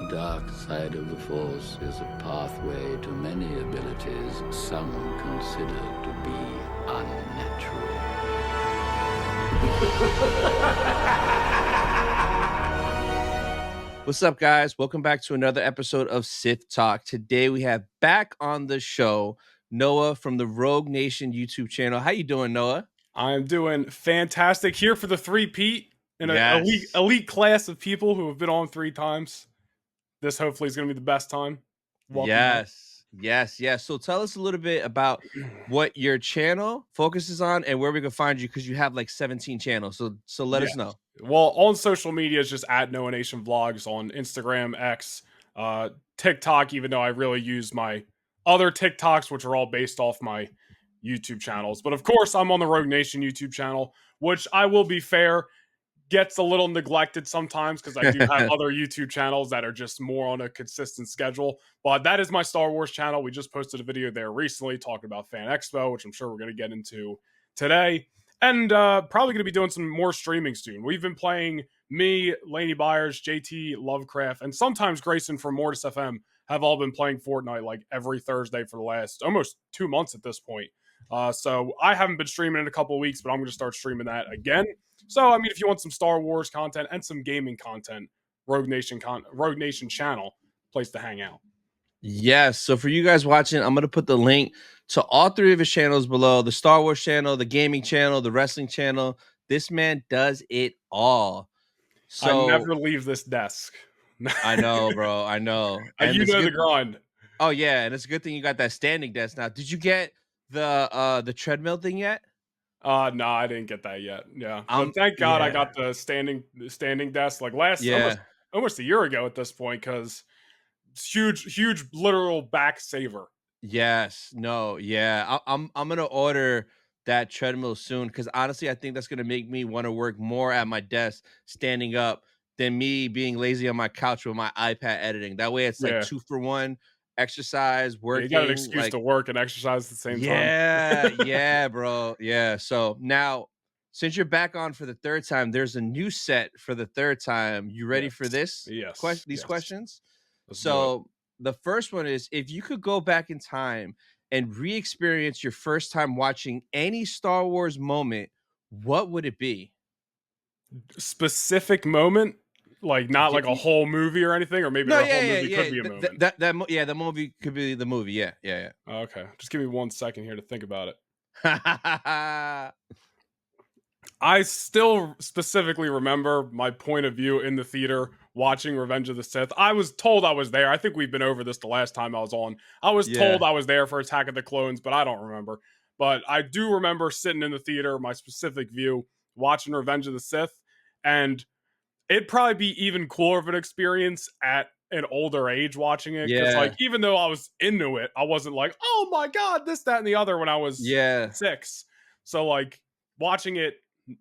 dark side of the Force is a pathway to many abilities some consider to be unnatural. What's up, guys? Welcome back to another episode of Sith Talk. Today we have back on the show Noah from the Rogue Nation YouTube channel. How you doing, Noah? I'm doing fantastic here for the three-peat and an Yes. elite class of people who have been on 3 times. This hopefully is going to be the best time. Welcome back. Yes. So tell us a little bit about what your channel focuses on and where we can find you, because you have like 17 channels. So let us know. Well, on social media is just at Noah Nation Vlogs on Instagram, X, TikTok, even though I really use my other TikToks, which are all based off my YouTube channels. But of course, I'm on the Rogue Nation YouTube channel, which I will be fair, gets a little neglected sometimes because I do have other YouTube channels that are just more on a consistent schedule. But that is my Star Wars channel. We just posted a video there recently talking about Fan Expo, which I'm sure we're going to get into today. And probably going to be doing some more streaming soon. We've been playing, me, Laney Byers, JT Lovecraft, and sometimes Grayson from Mortis FM have all been playing Fortnite like every Thursday for the last almost 2 months at this point. So I haven't been streaming in a couple of weeks, but I'm going to start streaming that again. So, I mean, if you want some Star Wars content and some gaming content, Rogue Nation channel, place to hang out. Yes. So for you guys watching, I'm going to put the link to all 3 of his channels below: the Star Wars channel, the gaming channel, the wrestling channel. This man does it all. So I never leave this desk. I know, bro. I know. And you know the grind. Oh yeah, and it's a good thing you got that standing desk now. Did you get the treadmill thing yet? No, I didn't get that yet. Yeah, but thank God I got the standing desk like almost a year ago at this point, because it's huge literal back saver. Yes. No. Yeah. I'm gonna order that treadmill soon, because honestly, I think that's gonna make me want to work more at my desk standing up than me being lazy on my couch with my iPad editing. That way, it's like 2 for 1: exercise, working. You got an excuse to work and exercise at the same time. Yeah, bro. Yeah. So now, since you're back on for the 3rd time, there's a new set for the 3rd time. You ready for this? Yes. These questions? Let's so the first one is, if you could go back in time and re-experience your first time watching any Star Wars moment, what would it be? Specific moment? Like not like a whole movie or anything, or maybe the whole movie could be a moment. The movie could be the movie. Yeah. Okay, just give me 1 second here to think about it. I still specifically remember my point of view in the theater watching Revenge of the Sith. I was told I was there. I think we've been over this the last time I was on. I was told I was there for Attack of the Clones, but I don't remember. But I do remember sitting in the theater, my specific view, watching Revenge of the Sith, and it'd probably be even cooler of an experience at an older age watching it. Because like, even though I was into it, I wasn't like, oh my God, this, that, and the other when I was 6. So like watching it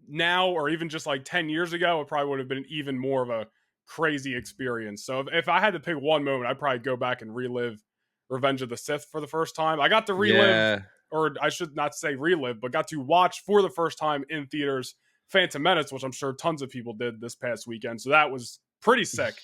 now, or even just like 10 years ago, it probably would have been even more of a crazy experience. So if I had to pick one moment, I'd probably go back and relive Revenge of the Sith for the first time. I got to relive, or I should not say relive, but got to watch for the first time in theaters Phantom Menace, which I'm sure tons of people did this past weekend. So that was pretty sick.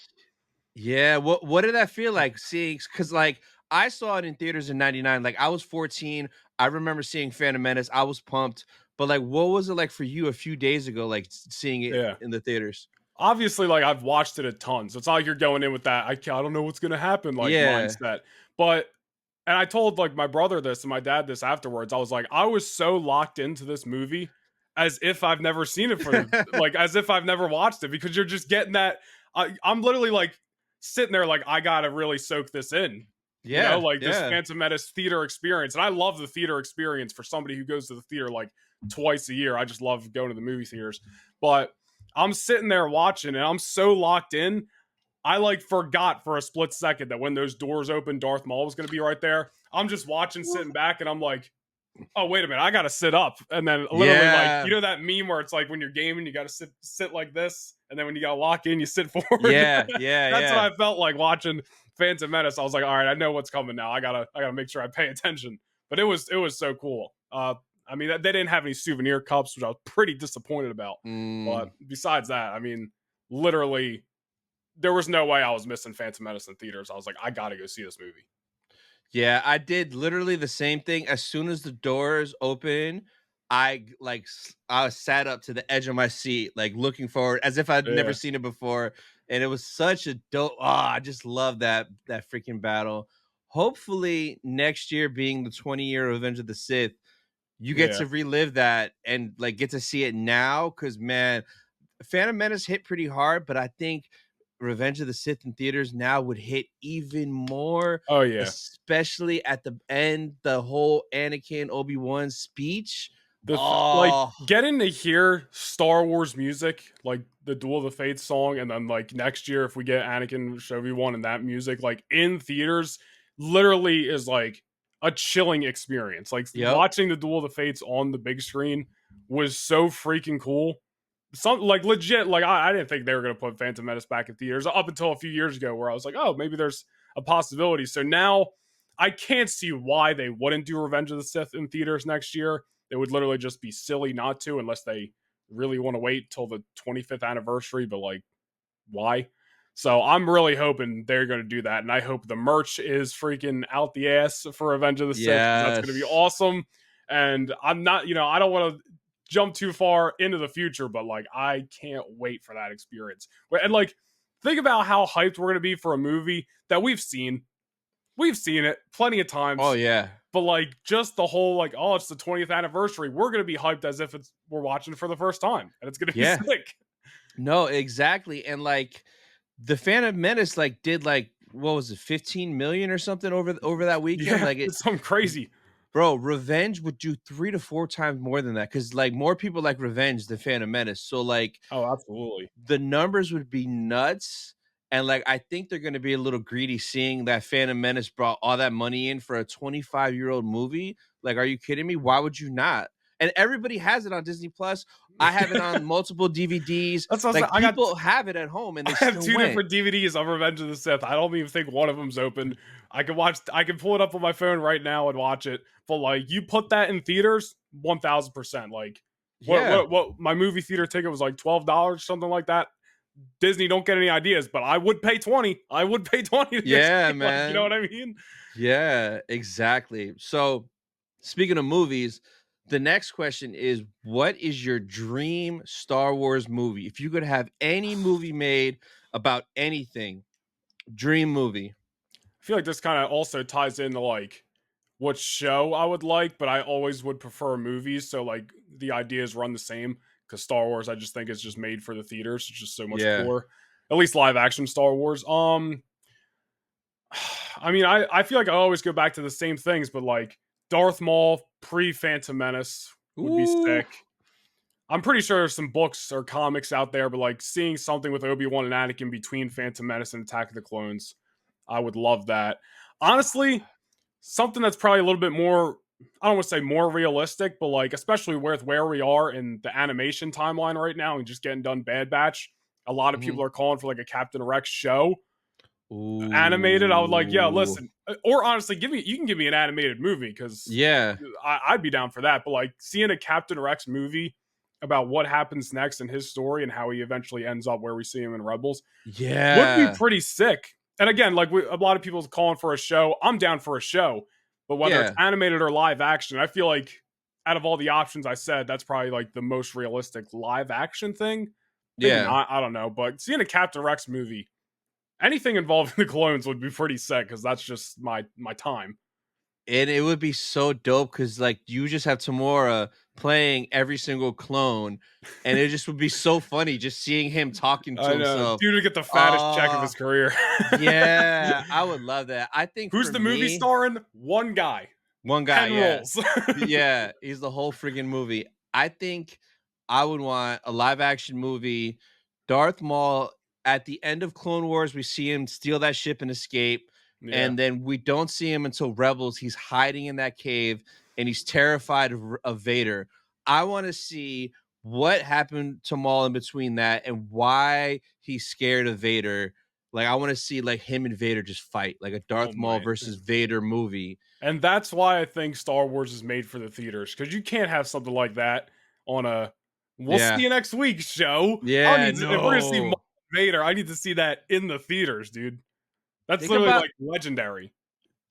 Yeah. What did that feel like seeing? Because like, I saw it in theaters in '99. Like, I was 14. I remember seeing Phantom Menace. I was pumped. But like, what was it like for you a few days ago, like seeing it in the theaters? Obviously, like, I've watched it a ton, so it's not like you're going in with that I don't know what's gonna happen like mindset. But and I told like my brother this and my dad this afterwards. I was like, I was so locked into this movie as if I've never seen it for like as if I've never watched it, because you're just getting that. I'm literally like sitting there like, I gotta really soak this in. You know, like this Phantom Menace theater experience. And I love the theater experience for somebody who goes to the theater like twice a year. I just love going to the movie theaters. But I'm sitting there watching and I'm so locked in. I like forgot for a split second that when those doors opened, Darth Maul was going to be right there. I'm just watching, sitting back, and I'm like, oh, wait a minute, I got to sit up. And then literally like, you know that meme where it's like when you're gaming, you got to sit like this. And then when you got to lock in, you sit forward. That's what I felt like watching Phantom Menace. I was like, all right, I know what's coming now. I gotta make sure I pay attention. But it was so cool. I mean, they didn't have any souvenir cups, which I was pretty disappointed about. But besides that, I mean, literally there was no way I was missing Phantom Menace in theaters. I was like, I gotta go see this movie. Yeah, I did literally the same thing. As soon as the doors open, I sat up to the edge of my seat, like looking forward as if I'd never Yeah. seen it before. And it was such a dope. Oh, I just love that freaking battle. Hopefully next year being the 20-year Revenge of the Sith, you get Yeah. to relive that and like get to see it now. Cause man, Phantom Menace hit pretty hard, but I think Revenge of the Sith in theaters now would hit even more, Oh yeah. especially at the end, the whole Anakin Obi-Wan speech. Like Oh, getting to hear Star Wars music, like the Duel of the Fates song, and then like next year if we get Anakin Obi-Wan and that music, like in theaters, literally is like a chilling experience. Like yep. watching the Duel of the Fates on the big screen was so freaking cool. Some like legit, like I didn't think they were gonna put Phantom Menace back in theaters up until a few years ago, where I was like, oh, maybe there's a possibility. So now I can't see why they wouldn't do Revenge of the Sith in theaters next year. It would literally just be silly not to, unless they really want to wait till the 25th anniversary. But like, why? So I'm really hoping they're going to do that, and I hope the merch is freaking out the ass for Revenge of the Sith. That's going to be Yes. awesome. And I'm not, I don't want to jump too far into the future, but like, I can't wait for that experience. And like, think about how hyped we're going to be for a movie that we've seen. We've seen it plenty of times. Oh yeah. But like just the whole like, oh, it's the 20th anniversary. We're gonna be hyped as if we're watching it for the first time, and it's gonna be Yeah. sick. No, exactly. And like the Phantom Menace like did like what was it, 15 million or something over that weekend? Yeah, Like it's something crazy. bro, Revenge would do 3 to 4 times more than that because like more people like Revenge than Phantom Menace. So like Oh, absolutely. the numbers would be nuts. And like I think they're gonna be a little greedy seeing that Phantom Menace brought all that money in for a 25-year-old movie. Like, are you kidding me? Why would you not? And everybody has it on Disney Plus. I have it on multiple DVDs. That's what Like I got. people have it at home and I they have still two went. different DVDs of Revenge of the Sith. I don't even think one of them's open. I can pull it up on my phone right now and watch it. But like, you put that in theaters, 1000%. Like, Yeah. what my movie theater ticket was like $12, something like that. Disney, don't get any ideas, but I would pay 20. I would pay 20 to Yeah, get man. like, you know what I mean? Yeah, exactly. So, speaking of movies, the next question is what is your dream Star Wars movie? If you could have any movie made about anything, dream movie. I feel like this kind of also ties into like what show I would like, but I always would prefer movies. So like the ideas run the same because Star Wars, I just think it's just made for the theaters. It's just so much Yeah. cooler. At least live action Star Wars. I mean, I feel like I always go back to the same things, but like Darth Maul pre Phantom Menace would be Ooh. sick. I'm pretty sure there's some books or comics out there, but like seeing something with Obi-Wan and Anakin between Phantom Menace and Attack of the Clones, I would love that. Honestly, something that's probably a little bit more, I don't want to say more realistic, but like especially with where we are in the animation timeline right now and just getting done Bad Batch, a lot of Mhm. people are calling for like a Captain Rex show. Ooh. Animated, I would like, yeah, listen, or honestly, you can give me an animated movie because Yeah. I'd be down for that. But like seeing a Captain Rex movie about what happens next in his story and how he eventually ends up where we see him in Rebels would be Yeah. pretty sick. And again, like a lot of people calling for a show, I'm down for a show. But whether it's Yeah. animated or live action, I feel like out of all the options I said, that's probably like the most realistic live action thing. Maybe Yeah. not, I don't know. But seeing a Captain Rex movie, anything involving the clones would be pretty sick because that's just my time. And it would be so dope because like you just have Tamora playing every single clone, and it just would be so funny just seeing him talking to I know, himself. dude, to get the fattest check of his career. Yeah, I would love that. I think Who's for the movie me, starring? One guy. one guy, 10 yeah. roles. Yeah, he's the whole freaking movie. I think I would want a live action movie. Darth Maul at the end of Clone Wars, we see him steal that ship and escape. Yeah. And then we don't see him until Rebels. He's hiding in that cave and he's terrified of Vader. I want to see what happened to Maul in between that and why he's scared of Vader. Like, I want to see like him and Vader just fight, like a Darth Maul versus Vader movie. And that's why I think Star Wars is made for the theaters, because you can't have something like that on a we'll see you next week show. Yeah, If we're gonna see Maul Vader. I need to see that in the theaters, dude. That's Think literally about like legendary.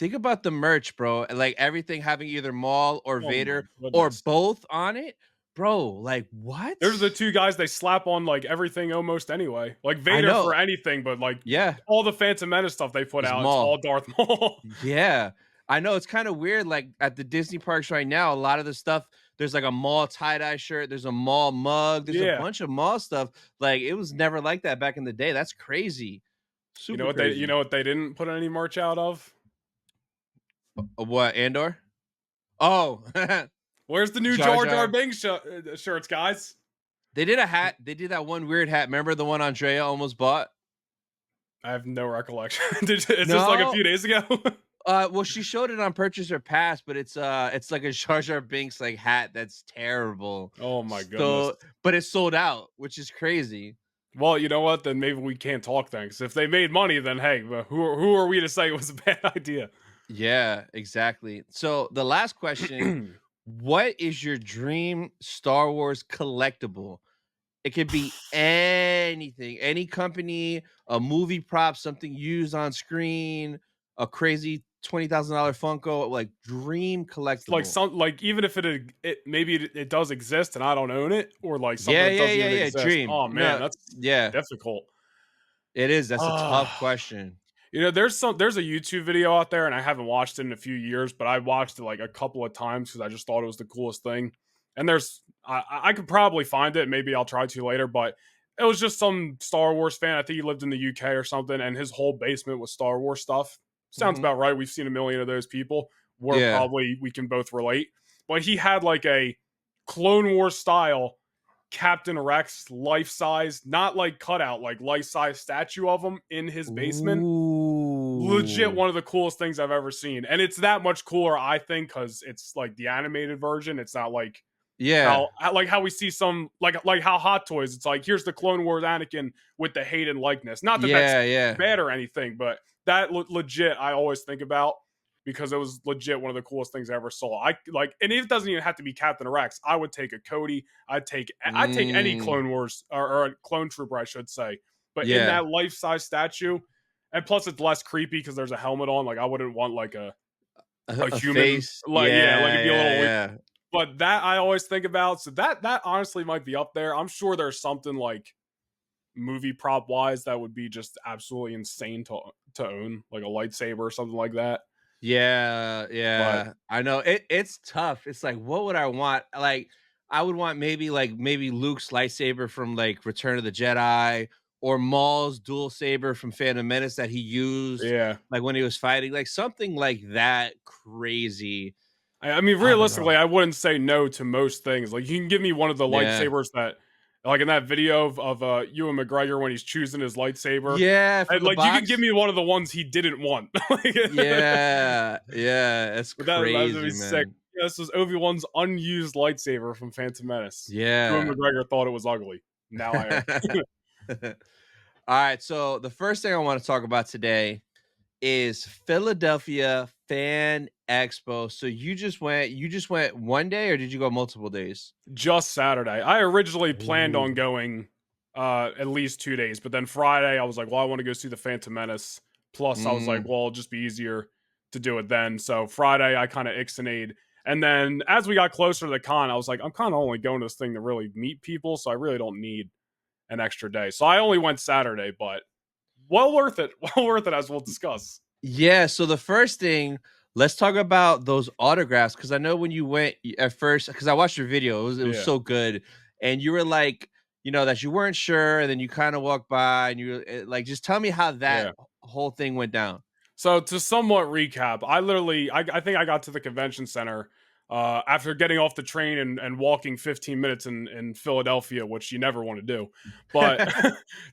think about the merch, bro. Like everything having either Maul or Oh my Vader or goodness. both on it, bro. Like what? There's the two guys they slap on like everything almost anyway. Like I Vader know. for anything, but like Yeah, all the Phantom Menace stuff they put it's out, it's Maul. all Darth Maul. Yeah. I know it's kind of weird. Like at the Disney parks right now, a lot of the stuff, there's like a Maul tie-dye shirt, there's a Maul mug, there's a Yeah. bunch of Maul stuff. Like it was never like that back in the day. That's crazy. Super crazy. You know what they didn't put any merch out of? What, Andor? Oh, Where's the new Jar Jar Jar Jar. Binks shirts, guys? They did a hat. They did that one weird hat. Remember the one Andrea almost bought? I have no recollection. Is this like a few days ago? Well, she showed it on Purchase or Pass, but it's like a Jar Jar Binks like hat that's terrible. Oh my goodness. So, but it's sold out, which is crazy. Well, you know what? Then maybe we can't talk things. If they made money, then hey, who are we to say it was a bad idea? Yeah, exactly. So the last question: what is your dream Star Wars collectible? It could be anything, any company, a movie prop, something used on screen, a crazy $20,000 Funko, like dream collectible. Like even if it does exist and I don't own it, or like something Yeah, that doesn't even yeah. exist. Dream. Oh man, No, that's yeah, difficult. it is. That's a tough question. You know, there's a YouTube video out there, and I haven't watched it in a few years, but I watched it like a couple of times because I just thought it was the coolest thing. And I could probably find it. Maybe I'll try to later, but it was just some Star Wars fan. I think he lived in the UK or something, and his whole basement was Star Wars stuff. Sounds about right. We've seen a million of those people. Yeah. We can both relate. But he had like a Clone Wars style Captain Rex life size, not like cutout, like life size statue of him in his basement. Ooh. Legit one of the coolest things I've ever seen. And it's that much cooler, I think, because it's like the animated version. It's not like how we see some like how Hot Toys. It's like here's the Clone Wars Anakin with the Hayden likeness. Not that that's bad or anything, but that legit I always think about because it was legit one of the coolest things I ever saw. And it doesn't even have to be Captain Rex. I would take a Cody. I'd take any Clone Wars or a clone trooper, I should say. But in that life size statue, and plus it's less creepy because there's a helmet on. Like I wouldn't want like a human face. like like it'd be a little weird. But that I always think about. So that honestly might be up there. I'm sure there's something like movie prop wise that would be just absolutely insane to own, like a lightsaber or something like that. Yeah. But I know it's tough. It's like, what would I want? Like, I would want maybe Luke's lightsaber from like Return of the Jedi, or Maul's dual saber from Phantom Menace that he used, like when he was fighting, like something like that crazy. I mean, realistically, I wouldn't say no to most things. Like, you can give me one of the lightsabers that, like in that video of Ewan McGregor when he's choosing his lightsaber. Yeah, and, like you can give me one of the ones he didn't want. It's crazy, man. Sick. Yeah, this was Obi-Wan's unused lightsaber from Phantom Menace. Yeah, Ewan McGregor thought it was ugly. Now I am. All right, so the first thing I want to talk about today is Philadelphia Fan Expo. So you just went one day, or did you go multiple days? Just Saturday. I originally planned on going at least 2 days, but then Friday I was like, well, I want to go see the Phantom Menace. Plus I was like, well, it'll just be easier to do it then. So Friday I kind of ixnayed. And then as we got closer to the con, I was like, I'm kind of only going to this thing to really meet people, so I really don't need an extra day. So I only went Saturday, but well worth it. Well worth it, as we'll discuss. Yeah, so the first thing, let's talk about those autographs, because I know when you went at first, because I watched your video, it was so good, and you were like, that you weren't sure, and then you kind of walked by, and you were like, just tell me how that whole thing went down. So to somewhat recap, I think I got to the convention center after getting off the train and walking 15 minutes in Philadelphia, which you never want to do. But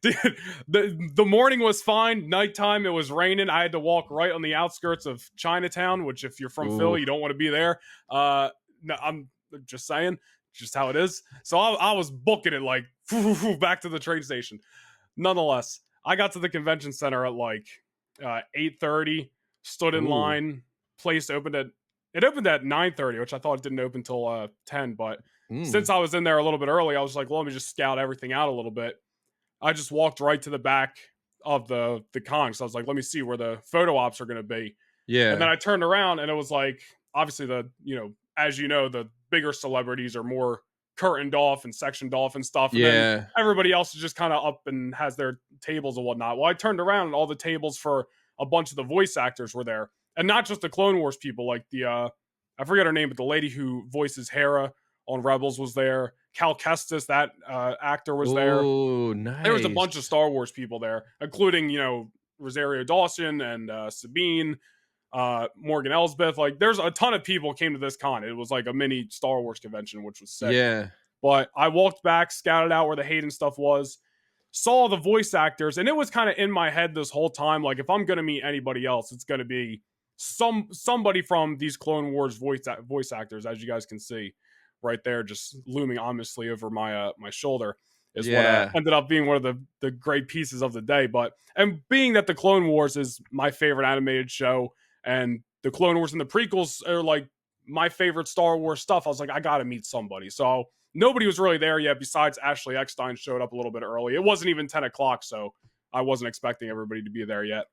dude, the morning was fine. Nighttime, it was raining. I had to walk right on the outskirts of Chinatown, which if you're from Philly, you don't want to be there. No, I'm just saying, just how it is. So I was booking it like back to the train station. Nonetheless, I got to the convention center at like 8:30, stood in line. Place opened at 9:30, which I thought it didn't open till 10. But since I was in there a little bit early, I was like, well, let me just scout everything out a little bit. I just walked right to the back of the con. So I was like, let me see where the photo ops are going to be. And then Yeah. I turned around and it was like, obviously as you know, the bigger celebrities are more curtained off and sectioned off and stuff. And then Yeah. everybody else is just kind of up and has their tables and whatnot. Well, I turned around and all the tables for a bunch of the voice actors were there. And not just the Clone Wars people, like I forget her name, but the lady who voices Hera on Rebels was there. Cal Kestis, that actor, was there. Oh, There was a nice. bunch of Star Wars people there, including, Rosario Dawson and Sabine, Morgan Elsbeth. Like, there's a ton of people came to this con. It was like a mini Star Wars convention, which was sick. Yeah. But I walked back, scouted out where the Hayden stuff was, saw the voice actors, and it was kind of in my head this whole time. Like, if I'm gonna meet anybody else, it's gonna be somebody from these Clone Wars voice actors, as you guys can see right there, just looming ominously over my my shoulder, is what ended up being one of the great pieces of the day. And being that the Clone Wars is my favorite animated show, and the Clone Wars and the prequels are like my favorite Star Wars stuff, I was like, I gotta meet somebody. So nobody was really there yet besides Ashley Eckstein showed up a little bit early. It wasn't even 10 o'clock, so I wasn't expecting everybody to be there yet.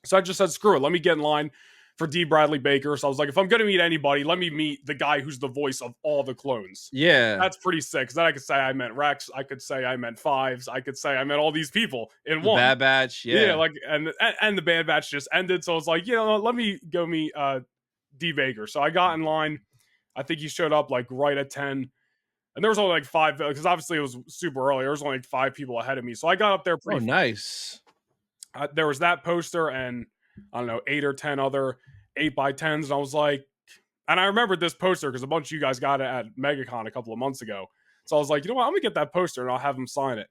So I just said, screw it, let me get in line for D. Bradley Baker. So I was like, if I'm going to meet anybody, let me meet the guy who's the voice of all the clones. Yeah. That's pretty sick. Because then I could say I meant Rex. I could say I meant Fives. I could say I meant all these people in one. Bad Batch. Yeah. Like, and the Bad Batch just ended. So I was like, let me go meet D. Baker. So I got in line. I think he showed up like right at 10. And there was only like 5, because obviously it was super early. There was only like 5 people ahead of me. So I got up there pretty nice. There was that poster and I don't know, 8 or 10 other 8x10s. And I was like, and I remembered this poster because a bunch of you guys got it at Megacon a couple of months ago. So I was like, you know what? I'm going to get that poster and I'll have him sign it.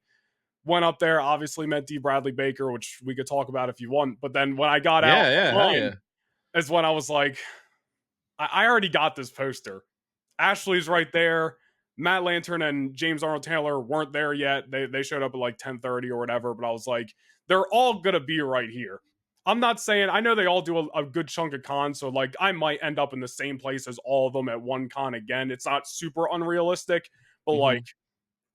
Went up there, obviously met D. Bradley Baker, which we could talk about if you want. But then when I got out, is when I was like, I already got this poster. Ashley's right there. Matt Lantern and James Arnold Taylor weren't there yet. They showed up at like 10:30 or whatever. But I was like, they're all going to be right here. I'm not saying, I know they all do a good chunk of cons, so like I might end up in the same place as all of them at one con again. It's not super unrealistic, but like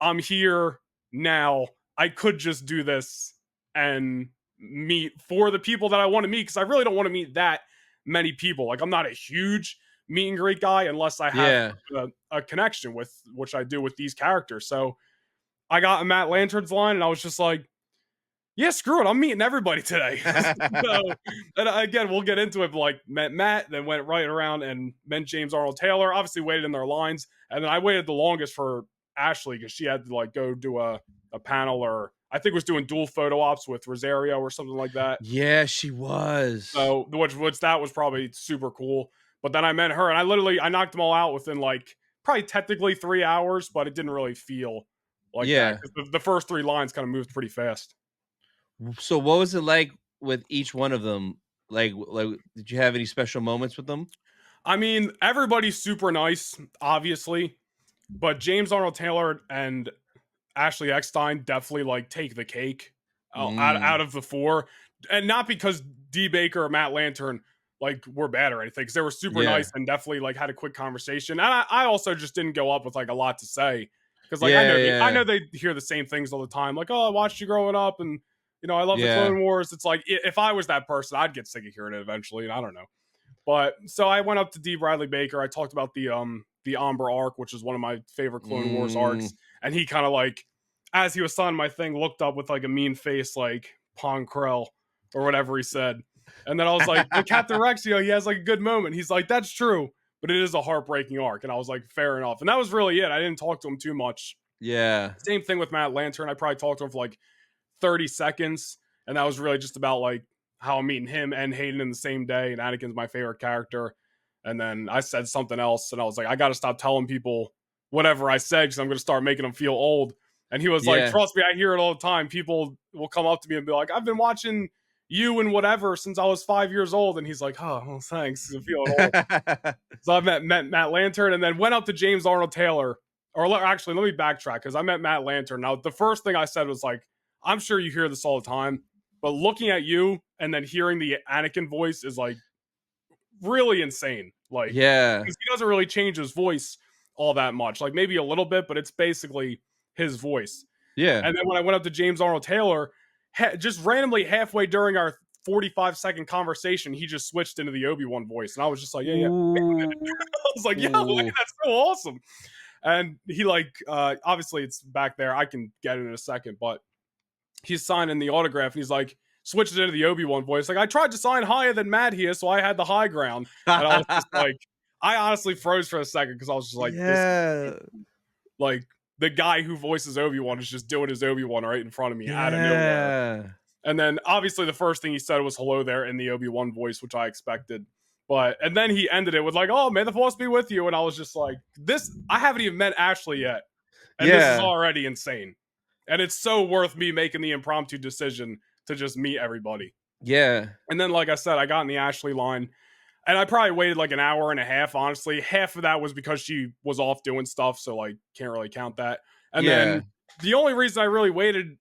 I'm here now. I could just do this and meet for the people that I want to meet, because I really don't want to meet that many people. Like, I'm not a huge meet and greet guy unless I have a connection with, which I do with these characters. So I got a Matt Lantern's line and I was just like, yeah, screw it, I'm meeting everybody today. So, and again, we'll get into it, but like met Matt, then went right around and met James Arnold Taylor, obviously waited in their lines. And then I waited the longest for Ashley because she had to like go do a panel, or I think was doing dual photo ops with Rosario or something like that. Yeah, she was. So which that was probably super cool. But then I met her and I knocked them all out within like probably technically 3 hours, but it didn't really feel like that. The first 3 lines kind of moved pretty fast. So what was it like with each one of them? Like did you have any special moments with them? I mean, everybody's super nice, obviously, but James Arnold Taylor and Ashley Eckstein definitely like take the cake out of the 4, and not because D. Baker or Matt Lantern like were bad or anything, because they were super nice and definitely like had a quick conversation. And I also just didn't go up with like a lot to say, because like I know they hear the same things all the time, like, oh, I watched you growing up and I love the Clone Wars. It's like, if I was that person, I'd get sick of hearing it eventually, and I don't know. But so I went up to D. Bradley Baker. I talked about the Amber arc, which is one of my favorite Clone Wars arcs, and he kind of like, as he was signing my thing, looked up with like a mean face, like Pon Krell or whatever he said. And then I was like, but Captain Rex, he has like a good moment. He's like, that's true, but it is a heartbreaking arc. And I was like, fair enough. And that was really it. I didn't talk to him too much. Yeah. Same thing with Matt Lantern. I probably talked to him for like 30 seconds. And that was really just about like how I'm meeting him and Hayden in the same day. And Anakin's my favorite character. And then I said something else. And I was like, I got to stop telling people whatever I said, because I'm going to start making them feel old. And he was like, trust me, I hear it all the time. People will come up to me and be like, I've been watching you and whatever since I was 5 years old. And he's like, oh, well, thanks. I'm feeling old. So I met Matt Lantern and then went up to James Arnold Taylor. Or actually, let me backtrack, because I met Matt Lantern. Now, the first thing I said was like, I'm sure you hear this all the time, but looking at you and then hearing the Anakin voice is like really insane. Like, because he doesn't really change his voice all that much. Like maybe a little bit, but it's basically his voice. Yeah. And then when I went up to James Arnold Taylor, just randomly halfway during our 45-second conversation, he just switched into the Obi-Wan voice. And I was just like, yeah. I was like, yo, man, that's so awesome. And he obviously it's back there. I can get it in a second, but he's signing the autograph and he's like, switches into the Obi-Wan voice. Like, I tried to sign higher than Matt here, so I had the high ground. And I was just like, I honestly froze for a second because I was just like, this, like, the guy who voices Obi-Wan is just doing his Obi-Wan right in front of me out of nowhere. And then obviously the first thing he said was hello there in the Obi-Wan voice, which I expected. And then he ended it with like, oh, may the force be with you. And I was just like, I haven't even met Ashley yet. And this is already insane. And it's so worth me making the impromptu decision to just meet everybody. Yeah. And then, like I said, I got in the Ashley line. And I probably waited like an hour and a half, honestly. Half of that was because she was off doing stuff, so like can't really count that. And then the only reason I really waited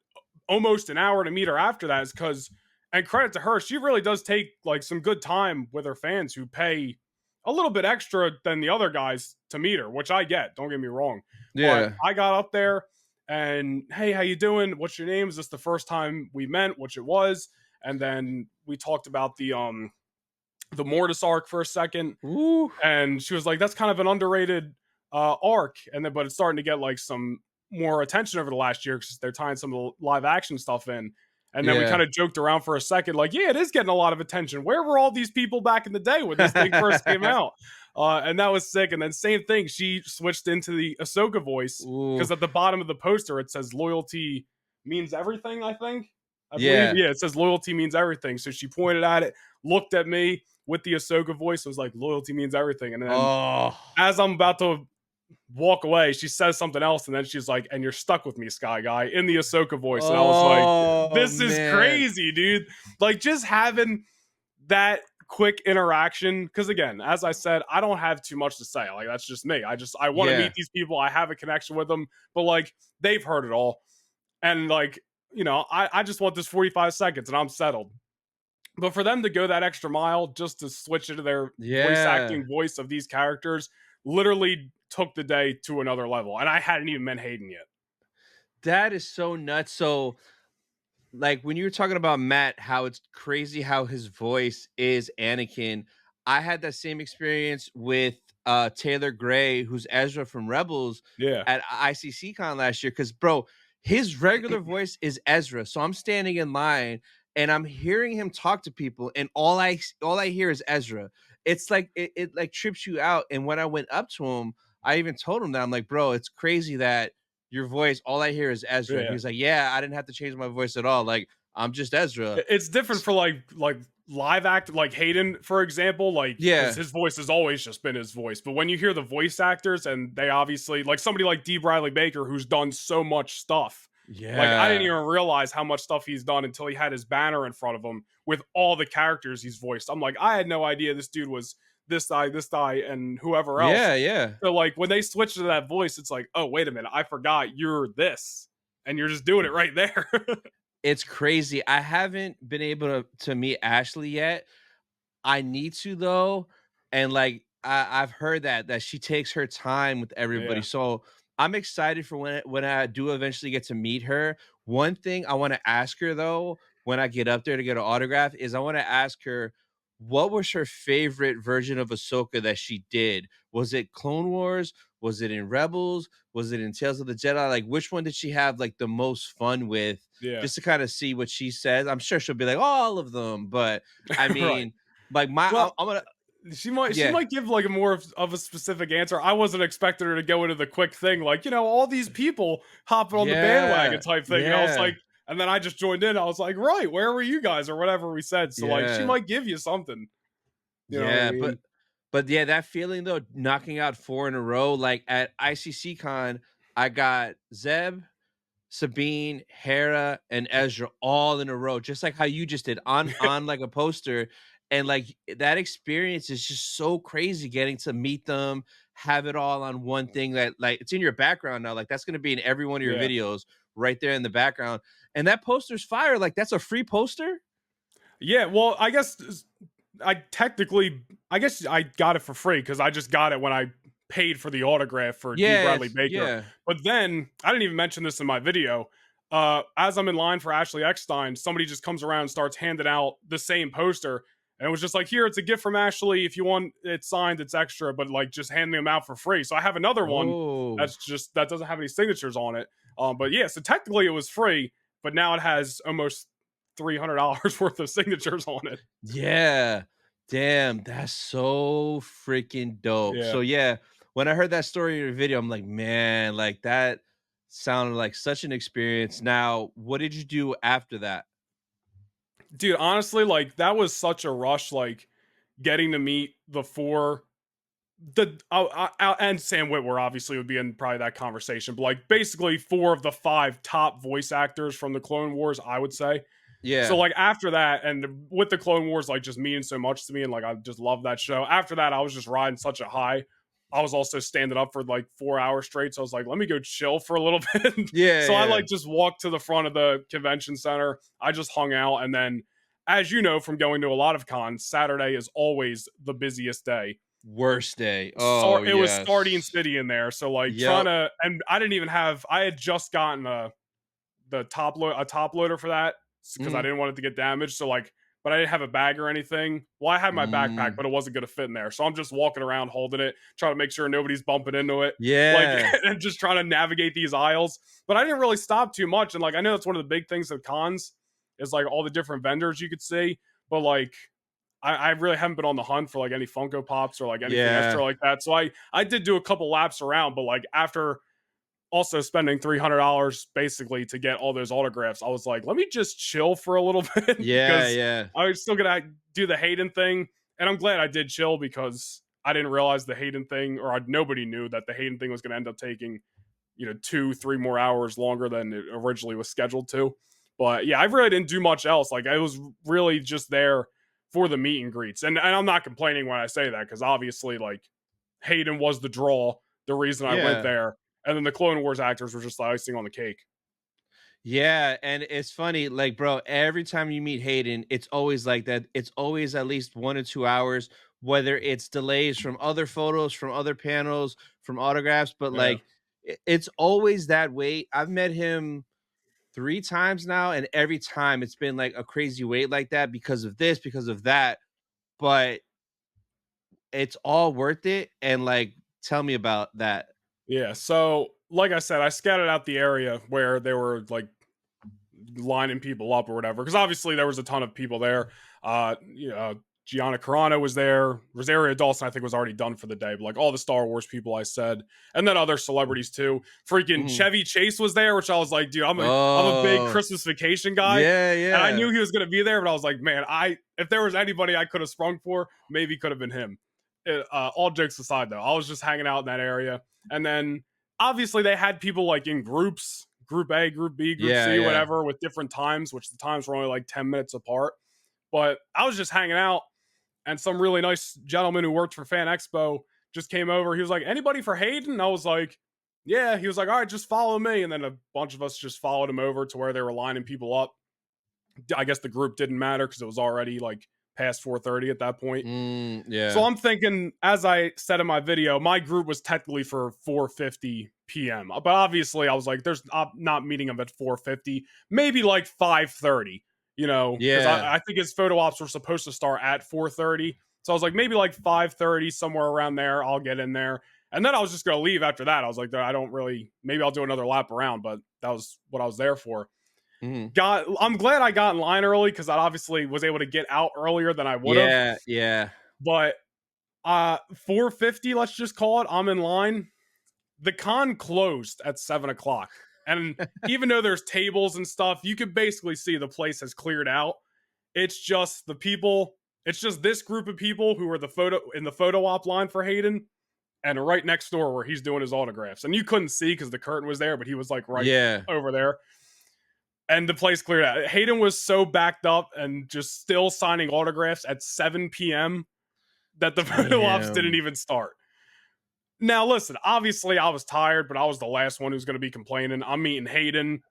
almost an hour to meet her after that is because, and credit to her, she really does take like some good time with her fans who pay a little bit extra than the other guys to meet her, which I get, don't get me wrong. Yeah. But I got up there and, hey, how you doing? What's your name? Is this the first time we met? Which it was. And then we talked about the Mortis arc for a second. Ooh. And she was like, that's kind of an underrated arc. And then, but it's starting to get like some more attention over the last year because they're tying some of the live action stuff in. And then we kind of joked around for a second, like, yeah, it is getting a lot of attention. Where were all these people back in the day when this thing first came out? And that was sick. And then same thing, she switched into the Ahsoka voice because at the bottom of the poster, it says loyalty means everything, I think. I believe. Yeah, it says loyalty means everything. So she pointed at it, looked at me with the Ahsoka voice, was like, loyalty means everything. And then as I'm about to walk away, she says something else, and then she's like, and you're stuck with me, Sky Guy, in the Ahsoka voice. And I was like, this is crazy, dude. Like, just having that quick interaction, because again, as I said, I don't have too much to say. Like, that's just me. I want to meet these people. I have a connection with them, but like, they've heard it all. And like, you know, I just want this 45 seconds and I'm settled. But for them to go that extra mile just to switch into their voice acting voice of these characters literally took the day to another level. And I hadn't even met Hayden yet. That is so nuts. So, like, when you were talking about Matt, how it's crazy how his voice is Anakin, I had that same experience with Taylor Gray, who's Ezra from Rebels at ICCCon last year. Because, bro, his regular voice is Ezra. So I'm standing in line and I'm hearing him talk to people, and all I hear is Ezra. It's like it like trips you out. And when I went up to him, I even told him that I'm like, bro, it's crazy that your voice, all I hear is Ezra. Yeah. He's like, yeah, I didn't have to change my voice at all. Like, I'm just Ezra. It's different for like live act, like Hayden, for example. Like, his voice has always just been his voice. But when you hear the voice actors, and they obviously, like somebody like D. Bradley Baker, who's done so much stuff. Yeah. Like, I didn't even realize how much stuff he's done until he had his banner in front of him with all the characters he's voiced. I'm like, I had no idea this dude was this guy, and whoever else. Yeah. So like, when they switch to that voice, it's like, oh, wait a minute, I forgot you're this. And you're just doing it right there. It's crazy. I haven't been able to meet Ashley yet. I need to, though. And like, I've heard that she takes her time with everybody. So I'm excited for when I do eventually get to meet her. One thing I want to ask her, though, when I get up there to get an autograph, is I want to ask her, what was her favorite version of Ahsoka that she did? Was it Clone Wars? Was it in Rebels? Was it in Tales of the Jedi? Like, which one did she have like the most fun with? Just to kind of see what she says. I'm sure she'll be like, oh, all of them. But I mean, like I'm gonna. She might give like a more of a specific answer. I wasn't expecting her to go into the quick thing, like, you know, all these people hopping on the bandwagon type thing. And I was like, and then I just joined in. I was like, right, where were you guys, or whatever we said. So like, she might give you something. You know what I mean? But yeah, that feeling though, knocking out 4 in a row, like at ICCCon, I got Zeb, Sabine, Hera, and Ezra all in a row, just like how you just did on like a poster. And like, that experience is just so crazy, getting to meet them, have it all on one thing that like it's in your background now. Like, that's going to be in every one of your videos right there in the background. And that poster's fire. Like, that's a free poster. Yeah. Well, I guess I got it for free because I just got it when I paid for the autograph for D. Bradley Baker. But then I didn't even mention this in my video. as I'm in line for Ashley Eckstein, somebody just comes around and starts handing out the same poster. And it was just like, here, it's a gift from Ashley. If you want it signed, it's extra, but like just handing them out for free. So I have another one Oh, that doesn't have any signatures on it. But yeah, so technically it was free, but now it has almost $300 worth of signatures on it. yeah. Damn, that's so freaking dope. Yeah. So yeah, when I heard that story in your video, I'm like, man, like that sounded like such an experience. Now, what did you do after that? Dude, honestly, like that was such a rush, like getting to meet the four and Sam Witwer obviously would be in probably that conversation, but like basically four of the five top voice actors from the Clone Wars, I would say. So Yeah. like after that, and with the Clone Wars like just meaning so much to me, and like I just love that show. After that, I was just riding such a high. I was also standing up for like 4 hours straight, so I was like, let me go chill for a little bit. Yeah, So I yeah. like just walked to the front of the convention center. I just hung out, and then, as you know from going to a lot of cons, Saturday is always the busiest day. Worst day. So Oh, it was Sardine yes. City in there, so like trying Yep. to, and I didn't even have. I had just gotten a top loader for that because I Mhm. didn't want it to get damaged. So like, but I didn't have a bag or anything. Well, I had my backpack, Mm. but it wasn't gonna fit in there. So I'm just walking around holding it, trying to make sure nobody's bumping into it. Like, Yeah. and just trying to navigate these aisles. But I didn't really stop too much. And like, I know that's one of the big things of cons is like all the different vendors you could see. But like, I really haven't been on the hunt for like any Funko Pops or like anything Yeah. extra like that. So I did do a couple laps around, but like after also spending $300 basically to get all those autographs, I was like, let me just chill for a little bit Yeah, because yeah. I was still gonna do the Hayden thing, and I'm glad I did chill because I didn't realize the Hayden thing, or nobody knew that the Hayden thing was gonna end up taking 2-3 more hours longer than it originally was scheduled to. But yeah, I really didn't do much else. Like I was really just there for the meet and greets, and I'm not complaining when I say that because obviously like Hayden was the draw, the reason I went Yeah. there. And then the Clone Wars actors were just the icing on the cake. Yeah, and it's funny, like, bro, every time you meet Hayden, it's always like that. It's always at least 1 or 2 hours, whether it's delays from other photos, from other panels, from autographs, but Yeah. like it's always that wait. I've met him 3 times now, and every time it's been like a crazy wait like that because of this, because of that. But it's all worth it. And like, tell me about that. Yeah. So, like I said, I scouted out the area where they were like lining people up or whatever. Because obviously there was a ton of people there. Gianna Carano was there. Rosario Dawson, I think, was already done for the day. But like all the Star Wars people, I said, and then other celebrities too. Freaking Mhm. Chevy Chase was there, which I was like, dude, I'm a big Oh, Christmas Vacation guy, yeah, and I yeah. knew he was gonna be there. But I was like, man, if there was anybody I could have sprung for, maybe could have been him. All jokes aside, though, I was just hanging out in that area, and then obviously they had people like in groups, Group A, Group B, Group Yeah, C, yeah. whatever, with different times, which the times were only like 10 minutes apart. But I was just hanging out, and some really nice gentleman who worked for Fan Expo just came over. He was like, anybody for Hayden? I was like, yeah. He was like, all right, just follow me. And then a bunch of us just followed him over to where they were lining people up. I guess the group didn't matter because it was already like past 4:30 at that point. So Yeah. I'm thinking, as I said in my video, my group was technically for 4:50 p.m. But obviously, I was like, "There's not meeting him at 4:50, maybe like 5:30." Because Yeah. I think his photo ops were supposed to start at 4:30. So I was like, maybe like 5:30, somewhere around there. I'll get in there, and then I was just gonna leave after that. I was like, I don't really. Maybe I'll do another lap around, but that was what I was there for. Mhm. I'm glad I got in line early because I obviously was able to get out earlier than I would have. Yeah, yeah. But 4:50, let's just call it, I'm in line. The con closed at 7 o'clock, and even though there's tables and stuff, you can basically see the place has cleared out. It's just the people, it's just this group of people who were in the photo op line for Hayden, and right next door where he's doing his autographs, and you couldn't see because the curtain was there, but he was like right Yeah. over there, and the place cleared out. Hayden was so backed up and just still signing autographs at 7 p.m. that the photo ops didn't Damn. even start. Now, listen, obviously I was tired, but I was the last one who's going to be complaining. I'm meeting Hayden.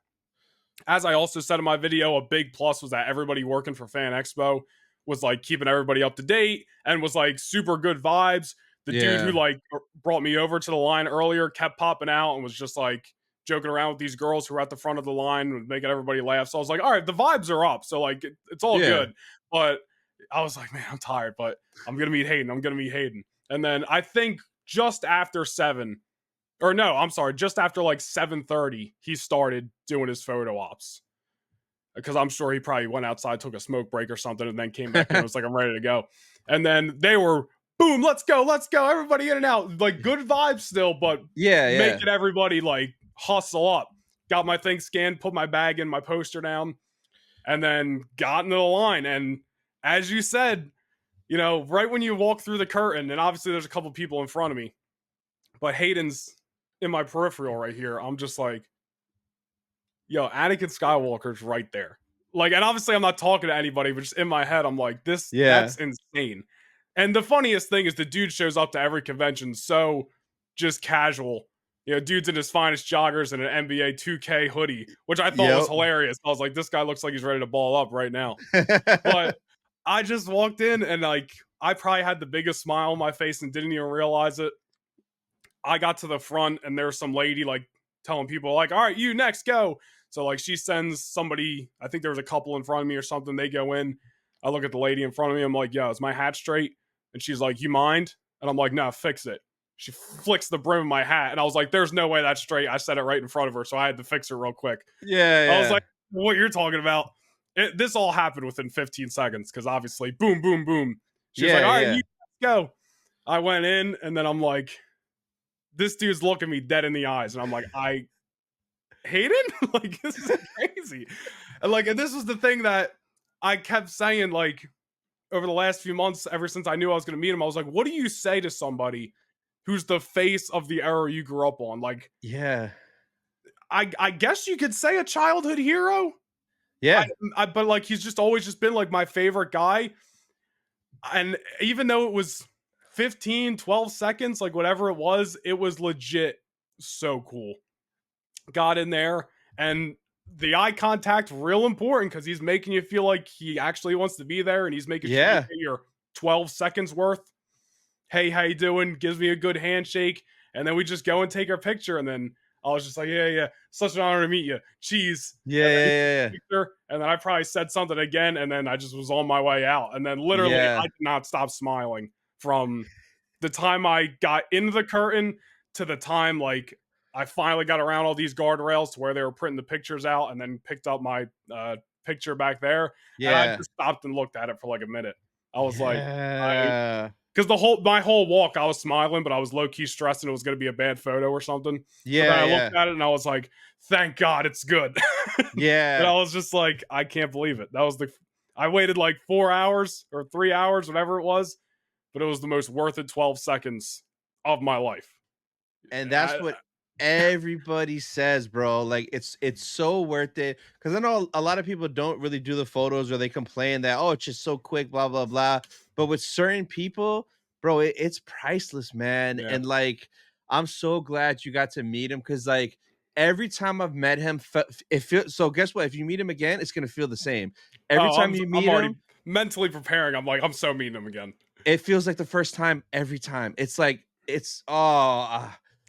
As I also said in my video, a big plus was that everybody working for Fan Expo was like keeping everybody up to date and was like super good vibes. The dude who Yeah. like brought me over to the line earlier kept popping out and was just like joking around with these girls who were at the front of the line, making everybody laugh. So I was like, all right, the vibes are up. So like, it's all good. But I was like, man, I'm tired, but I'm going to meet Hayden. And then I think just after 7, or no, I'm sorry, just after like 7:30, he started doing his photo ops. Because I'm sure he probably went outside, took a smoke break or something, and then came back in and was like, I'm ready to go. And then they were, boom, let's go, everybody in and out. Like, good vibes still, but making everybody like hustle up. Got my thing scanned, put my bag in, my poster down, and then got into the line. And as you said, you know, right when you walk through the curtain, and obviously there's a couple people in front of me, but Hayden's in my peripheral right here. I'm just like, yo, Anakin Skywalker's right there. Like, and obviously I'm not talking to anybody, but just in my head, I'm like, that's insane. And the funniest thing is the dude shows up to every convention so just casual. You know, dude's in his finest joggers and an NBA 2K hoodie, which I thought was hilarious. I was like, this guy looks like he's ready to ball up right now. But I just walked in and like, I probably had the biggest smile on my face and didn't even realize it. I got to the front and there's some lady like telling people like, all right, you next, go. So like she sends somebody, I think there was a couple in front of me or something. They go in. I look at the lady in front of me. I'm like, yo, is my hat straight? And she's like, you mind? And I'm like, no, fix it. She flicks the brim of my hat. And I was like, there's no way that's straight. I said it right in front of her. So I had to fix it real quick. I was like, what you're talking about? This all happened within 15 seconds. Cause obviously boom, boom, boom. She was like, all right, you go. I went in and then I'm like, this dude's looking me dead in the eyes. And I'm like, Hayden? Like, this is crazy. And like, and this was the thing that I kept saying, like, over the last few months, ever since I knew I was going to meet him, I was like, what do you say to somebody who's the face of the era you grew up on? Like, I guess you could say a childhood hero. But like, he's just always just been like my favorite guy. And even though it was 15, 12 seconds, like whatever it was legit so cool. Got in there, and the eye contact real important because he's making you feel like he actually wants to be there, and he's making sure you get your 12 seconds worth. Hey, how you doing? Gives me a good handshake, and then we just go and take our picture, and then I was just like, yeah, such an honor to meet you. Cheese. And then I probably said something again, and then I just was on my way out, and then literally I did not stop smiling from the time I got into the curtain to the time like I finally got around all these guardrails to where they were printing the pictures out, and then picked up my picture back there. And I just stopped and looked at it for like a minute. I was like, because my whole walk I was smiling, but I was low key stressing it was going to be a bad photo or something. But then I looked at it and I was like, thank God it's good. And I was just like, I can't believe it. I waited like 4 hours or 3 hours, whatever it was, but it was the most worth it 12 seconds of my life. And that's what everybody says, bro. Like, it's so worth it, because I know a lot of people don't really do the photos, or they complain that, oh, it's just so quick, blah blah blah. But with certain people, bro, it's priceless, man. And like, I'm so glad you got to meet him, because like every time I've met him, it feels so. Guess what? If you meet him again, it's gonna feel the same. Every time you meet him, mentally preparing. I'm like, I'm so meeting him again. It feels like the first time every time. It's like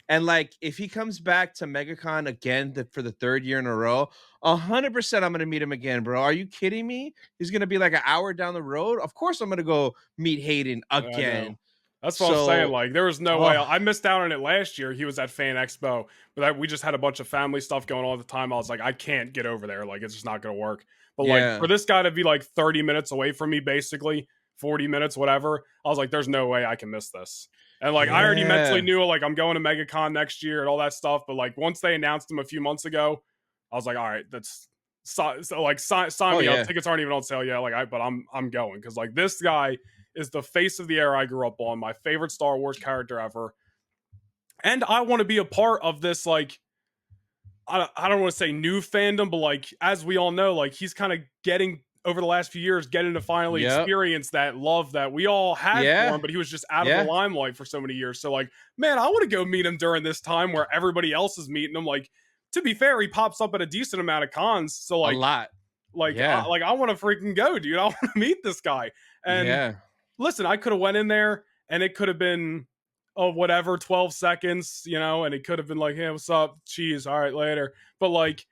and like, if he comes back to Megacon again for the 3rd year in a row, 100% I'm gonna meet him again, bro. Are you kidding me? He's gonna be like an hour down the road. Of course, I'm gonna go meet Hayden again. That's what I'm saying. Like, there was no way. I missed out on it last year. He was at Fan Expo, but we just had a bunch of family stuff going on at the time. I was like, I can't get over there. Like, it's just not gonna work. But like, for this guy to be like 30 minutes away from me, basically 40 minutes, whatever, I was like, there's no way I can miss this. And like, I already mentally knew, like, I'm going to Megacon next year and all that stuff. But like, once they announced him a few months ago, I was like, all right, that's so like, sign me up. Tickets aren't even on sale yet. Like, but I'm going, because like, this guy is the face of the era I grew up on, my favorite Star Wars character ever, and I want to be a part of this. Like, I don't want to say new fandom, but like, as we all know, like, he's kind of getting, over the last few years, getting to finally experience that love that we all had for him, but he was just out of the limelight for so many years. So like, man, I want to go meet him during this time where everybody else is meeting him. Like, to be fair, he pops up at a decent amount of cons. So like, a lot. Like, I want to freaking go, dude. I want to meet this guy. And listen, I could have went in there and it could have been whatever, 12 seconds, you know, and it could have been like, hey, what's up? Cheese. All right, later. But like,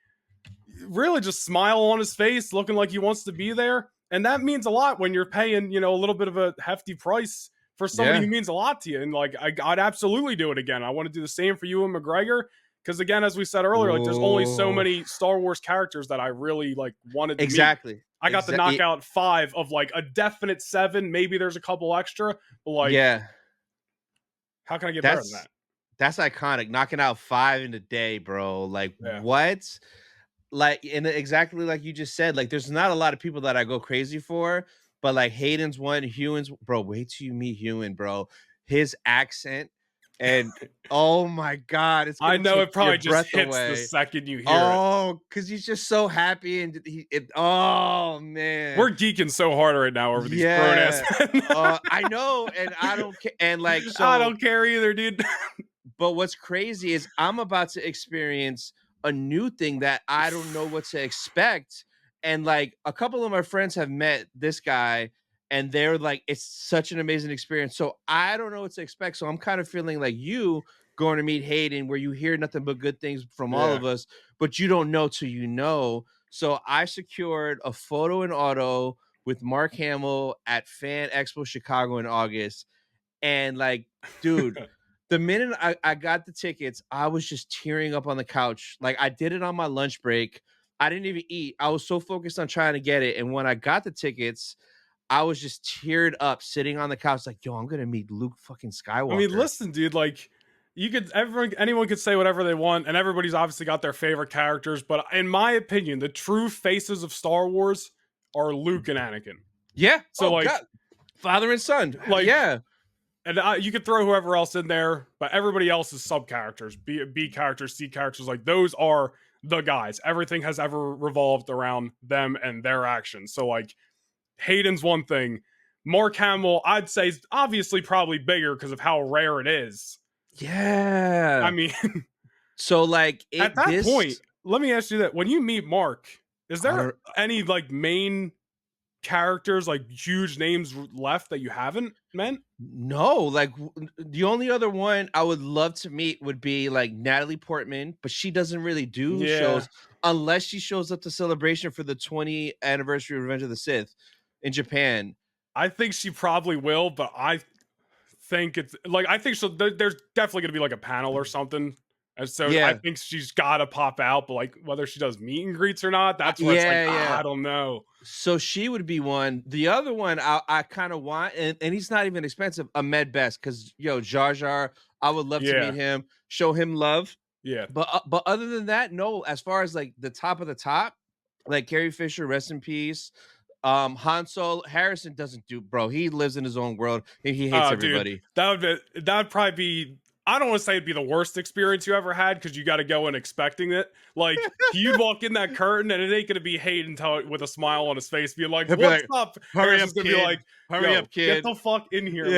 really just smile on his face, looking like he wants to be there. And that means a lot when you're paying, you know, a little bit of a hefty price for somebody who means a lot to you. And like, I'd absolutely do it again. I want to do the same for Ewan McGregor. Because again, as we said earlier, like there's only so many Star Wars characters that I really like wanted to meet. I got to knock out 5 of like a definite 7. Maybe there's a couple extra, but like, how can I get better than that? That's iconic. Knocking out 5 in a day, bro. Like what? Like, and exactly like you just said, like there's not a lot of people that I go crazy for, but like Hayden's one, Ewan's, bro. Wait till you meet Ewan, bro. His accent. And oh my God, it's I know it probably just hits the second you hear it. Oh, because he's just so happy and oh man, we're geeking so hard right now over these grown ass men. I know, and I don't care, and like so, I don't care either, dude. But what's crazy is I'm about to experience a new thing that I don't know what to expect, and like a couple of my friends have met this guy. And they're like, it's such an amazing experience. So I don't know what to expect. So I'm kind of feeling like you going to meet Hayden, where you hear nothing but good things from all of us, but you don't know till you know. So I secured a photo and auto with Mark Hamill at Fan Expo Chicago in August. And like, dude, the minute I got the tickets, I was just tearing up on the couch. Like I did it on my lunch break. I didn't even eat. I was so focused on trying to get it. And when I got the tickets, I was just teared up sitting on the couch like, yo, I'm going to meet Luke fucking Skywalker. I mean, listen, dude, like anyone could say whatever they want, and everybody's obviously got their favorite characters. But in my opinion, the true faces of Star Wars are Luke and Anakin. Yeah. So like God. Father and son. Like, yeah. And you could throw whoever else in there, but everybody else is sub characters, B characters, C characters. Like those are the guys. Everything has ever revolved around them and their actions. So like, Hayden's one thing. Mark Hamill, I'd say, is obviously probably bigger because of how rare it is. Yeah. I mean, so like at that point, let me ask you that: when you meet Mark, is there any like main characters, like huge names left that you haven't met? No, like the only other one I would love to meet would be like Natalie Portman, but she doesn't really do shows unless she shows up to Celebration for the 20th anniversary of Revenge of the Sith in Japan. I think she probably will, but I think it's like, I think so. There's definitely gonna be like a panel or something. And so I think she's got to pop out, but like whether she does meet and greets or not, that's where it's like, I don't know. So she would be one. The other one I kind of want, and he's not even expensive, Ahmed Best, because Jar Jar, I would love to meet him, show him love. Yeah. But other than that, no, as far as like the top of the top, like Carrie Fisher, rest in peace. Han Solo, Harrison doesn't do, bro. He lives in his own world and he hates everybody. Dude, that'd probably be, I don't want to say it'd be the worst experience you ever had because you got to go in expecting it. Like you'd walk in that curtain and it ain't gonna be Hayden with a smile on his face, being like, "What's up?" Hurry up, gonna kid. be like, "Hurry up, kid. Get the fuck in here."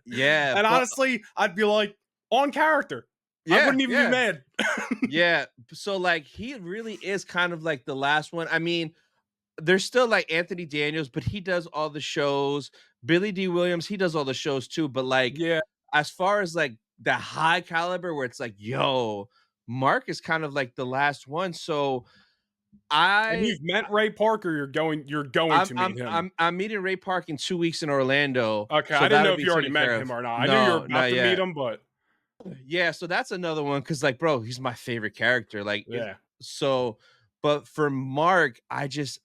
Yeah. And honestly, I'd be like, on character. I wouldn't even be mad. Yeah. So like, he really is kind of like the last one. I mean, there's still like Anthony Daniels, but he does all the shows. Billy D. Williams, he does all the shows too. But like, as far as like the high caliber where it's like, yo, Mark is kind of like the last one. So and you've met Ray Park, or you're going to meet him. I'm meeting Ray Park in 2 weeks in Orlando. Okay, so I didn't know if you already met him or not. I knew you were about to meet him, but yeah, so that's another one because like, bro, he's my favorite character. Like, so. But for Mark, I just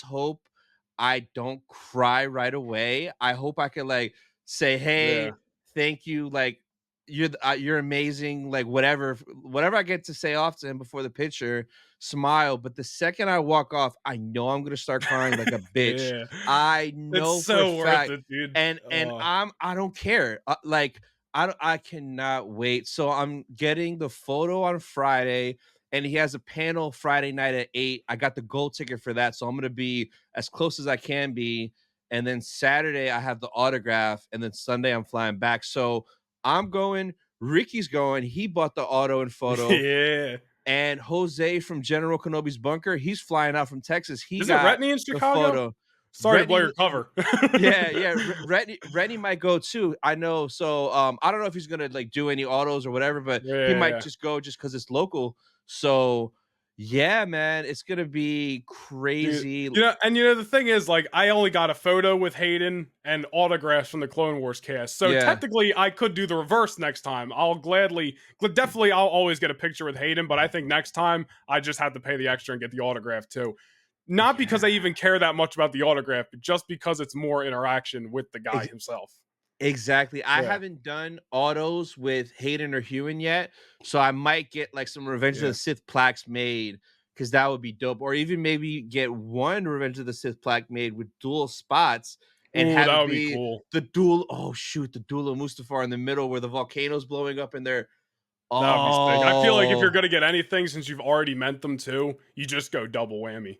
hope I don't cry right away. I hope I can like say, hey, thank you. Like you're amazing. Like whatever I get to say off to him before the picture, smile. But the second I walk off, I know I'm going to start crying like a bitch. I know it's so for a fact. worth it, dude. And I don't care. I cannot wait. So I'm getting the photo on Friday. And he has a panel Friday night at 8. I got the gold ticket for that. So I'm going to be as close as I can be. And then Saturday, I have the autograph. And then Sunday, I'm flying back. So I'm going. Ricky's going. He bought the auto and photo. Yeah. And Jose from General Kenobi's bunker, he's flying out from Texas. He Is it Retney in Chicago? Photo. Sorry to blow your cover. yeah. Rennie might go too. I know. So I don't know if he's gonna like do any autos or whatever, but he might just go just because it's local. So yeah, man, it's gonna be crazy. The thing is, like, I only got a photo with Hayden and autographs from the Clone Wars cast. So technically, I could do the reverse next time. I'll always get a picture with Hayden, but I think next time I just have to pay the extra and get the autograph too. Not because I even care that much about the autograph, but just because it's more interaction with the guy himself. Exactly. I haven't done autos with Hayden or Hewen yet, so I might get like some Revenge of the Sith plaques made because that would be dope. Or even maybe get one Revenge of the Sith plaque made with dual spots and have that it would be be cool. The dual. Oh shoot, the duel of Mustafar in the middle where the volcano's blowing up in there. That would be sick. I feel like if you're gonna get anything, since you've already meant them to, you just go double whammy.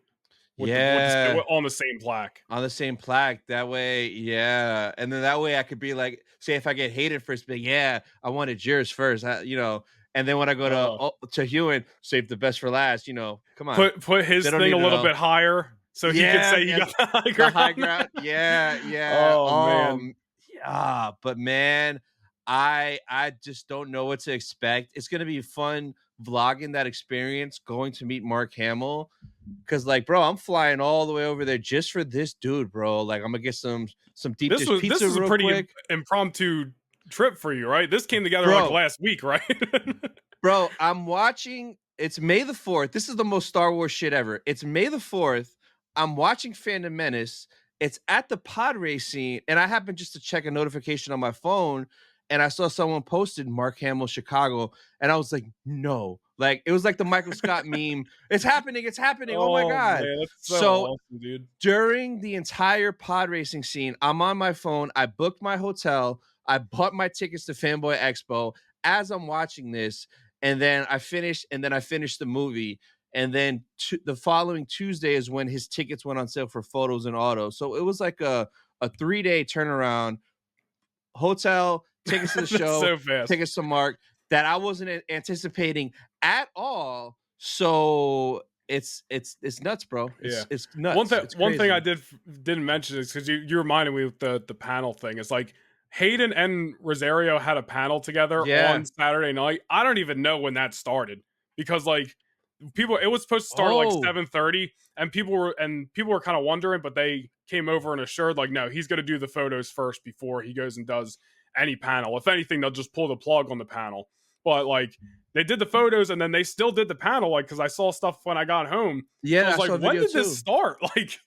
On the same plaque. On the same plaque. That way, and then that way I could be like, say if I get Hayden first, be I wanted yours first, and then when I go to Hewen, save the best for last. Come on, put his thing a little bit higher so he can say he got the high ground. Yeah. Oh man. Yeah, but man, I just don't know what to expect. It's gonna be fun vlogging that experience, going to meet Mark Hamill. Cause like, bro, I'm flying all the way over there just for this dude, bro. Like, I'm gonna get some deep dish pizza. This is a pretty impromptu trip for you, right? This came together like last week, right? Bro, I'm watching. It's May the 4th. This is the most Star Wars shit ever. It's May the 4th. I'm watching Phantom Menace. It's at the pod racing, and I happened just to check a notification on my phone, and I saw someone posted Mark Hamill Chicago, and I was like, no. Like, it was like the Michael Scott meme. It's happening. Oh my God. Man, that's so awesome, dude. During the entire pod racing scene, I'm on my phone. I booked my hotel. I bought my tickets to Fanboy Expo as I'm watching this. And then I finished the movie. And then the following Tuesday is when his tickets went on sale for photos and autos. So it was like a 3-day turnaround. Hotel, tickets to the show, so fast. tickets to Mark, that I wasn't anticipating at all. So it's nuts, bro. It's nuts. One thing I didn't mention is because you reminded me with the panel thing. It's like Hayden and Rosario had a panel together on Saturday night. I don't even know when that started because like it was supposed to start like 7:30, and people were kind of wondering, but they came over and assured like, no, he's going to do the photos first before he goes and does any panel. If anything, they'll just pull the plug on the panel. But like they did the photos and then they still did the panel, like because I saw stuff when I got home. Yeah, so I was like, when did this start? Like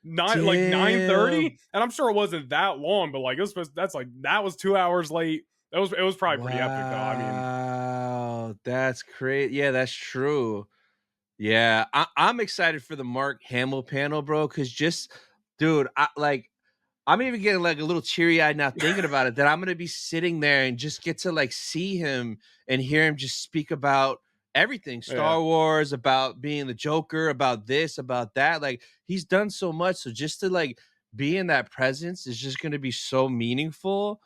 9:30, and I'm sure it wasn't that long, but like that was 2 hours late. It was probably pretty epic though. I mean, wow, that's great. Yeah, that's true. Yeah, I'm excited for the Mark Hamill panel, bro. Because dude, I'm even getting like a little teary-eyed now thinking about it, that I'm gonna be sitting there and just get to like see him and hear him just speak about everything, Star Wars, about being the Joker, about this, about that. Like he's done so much. So just to like be in that presence is just gonna be so meaningful.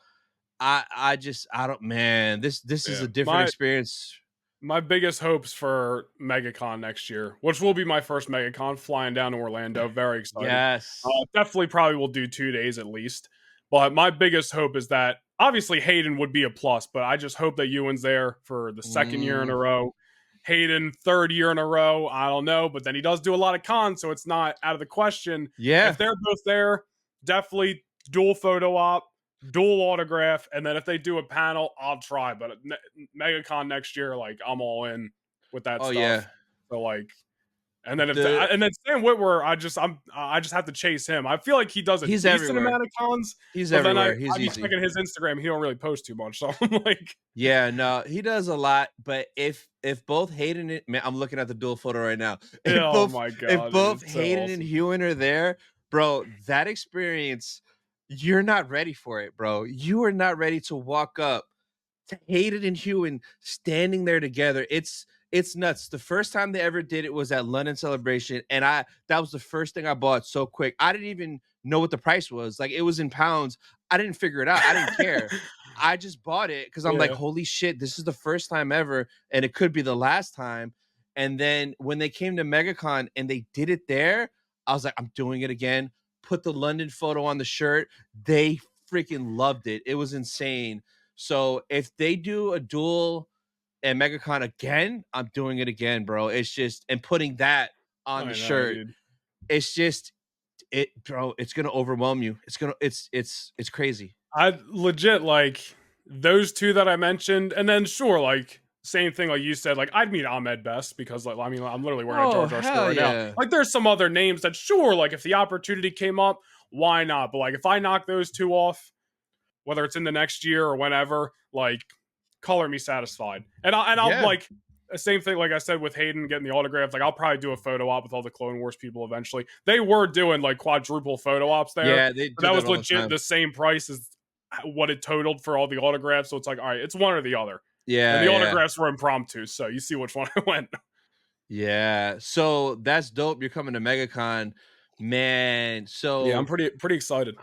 This is a different experience. My biggest hopes for Megacon next year, which will be my first Megacon, flying down to Orlando. Very excited. Yes. Definitely probably will do 2 days at least. But my biggest hope is that, obviously, Hayden would be a plus, but I just hope that Ewan's there for the second year in a row. Hayden, third year in a row. I don't know. But then he does do a lot of cons, so it's not out of the question. Yeah. If they're both there, definitely dual photo op, dual autograph, and then if they do a panel, I'll try. But Megacon next year, like I'm all in with that stuff. Yeah. So like, and then Sam Witwer, I just have to chase him. I feel like he does a decent amount of cons. He's everywhere. I'm just checking his Instagram. He don't really post too much, so I'm like, yeah, no, he does a lot. But if both Hayden, man, I'm looking at the dual photo right now. My god! If both Hayden and Hewen are there, bro, that experience. You're not ready for it, bro. You are not ready to walk up to Hayden and Hewen standing there together. It's nuts. The first time they ever did it was at London Celebration, and that was the first thing I bought so quick. I didn't even know what the price was. Like it was in pounds. I didn't figure it out. I didn't care. I just bought it because I'm like, holy shit, this is the first time ever, and it could be the last time. And then when they came to Megacon and they did it there, I was like, I'm doing it again. put the London photo on the shirt. They freaking loved it. It was insane. So if they do a duel and MegaCon again, I'm doing it again, bro. It's just, and putting that on the shirt. Dude. It's just bro, it's gonna overwhelm you. It's crazy. I legit like those two that I mentioned, and then sure, like same thing like you said, like I'd meet Ahmed best because like I mean I'm literally wearing a Jar Jar shirt right now. Like there's some other names that sure, like if the opportunity came up, why not? But like if I knock those two off, whether it's in the next year or whenever, like color me satisfied. And I'll like the same thing like I said with Hayden getting the autograph. Like I'll probably do a photo op with all the Clone Wars people eventually. They were doing like quadruple photo ops there. Yeah, that was legit the same price as what it totaled for all the autographs. So it's like, all right, it's one or the other. Yeah. And the autographs were impromptu, so you see which one I went. Yeah. So that's dope. You're coming to MegaCon, man. So yeah, I'm pretty excited.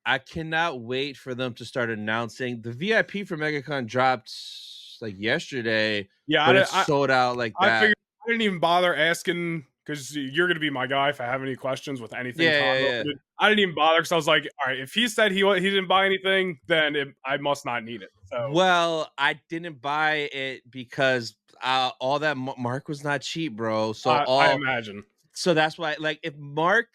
I cannot wait for them to start announcing. The VIP for MegaCon dropped like yesterday. Yeah, but it's sold out like that. I figured I didn't even bother asking because you're going to be my guy if I have any questions with anything. Yeah. I didn't even bother because I was like, all right, if he said he didn't buy anything, then I must not need it. So. Well, I didn't buy it because all that Mark was not cheap, bro. So I imagine. So that's why, like, if Mark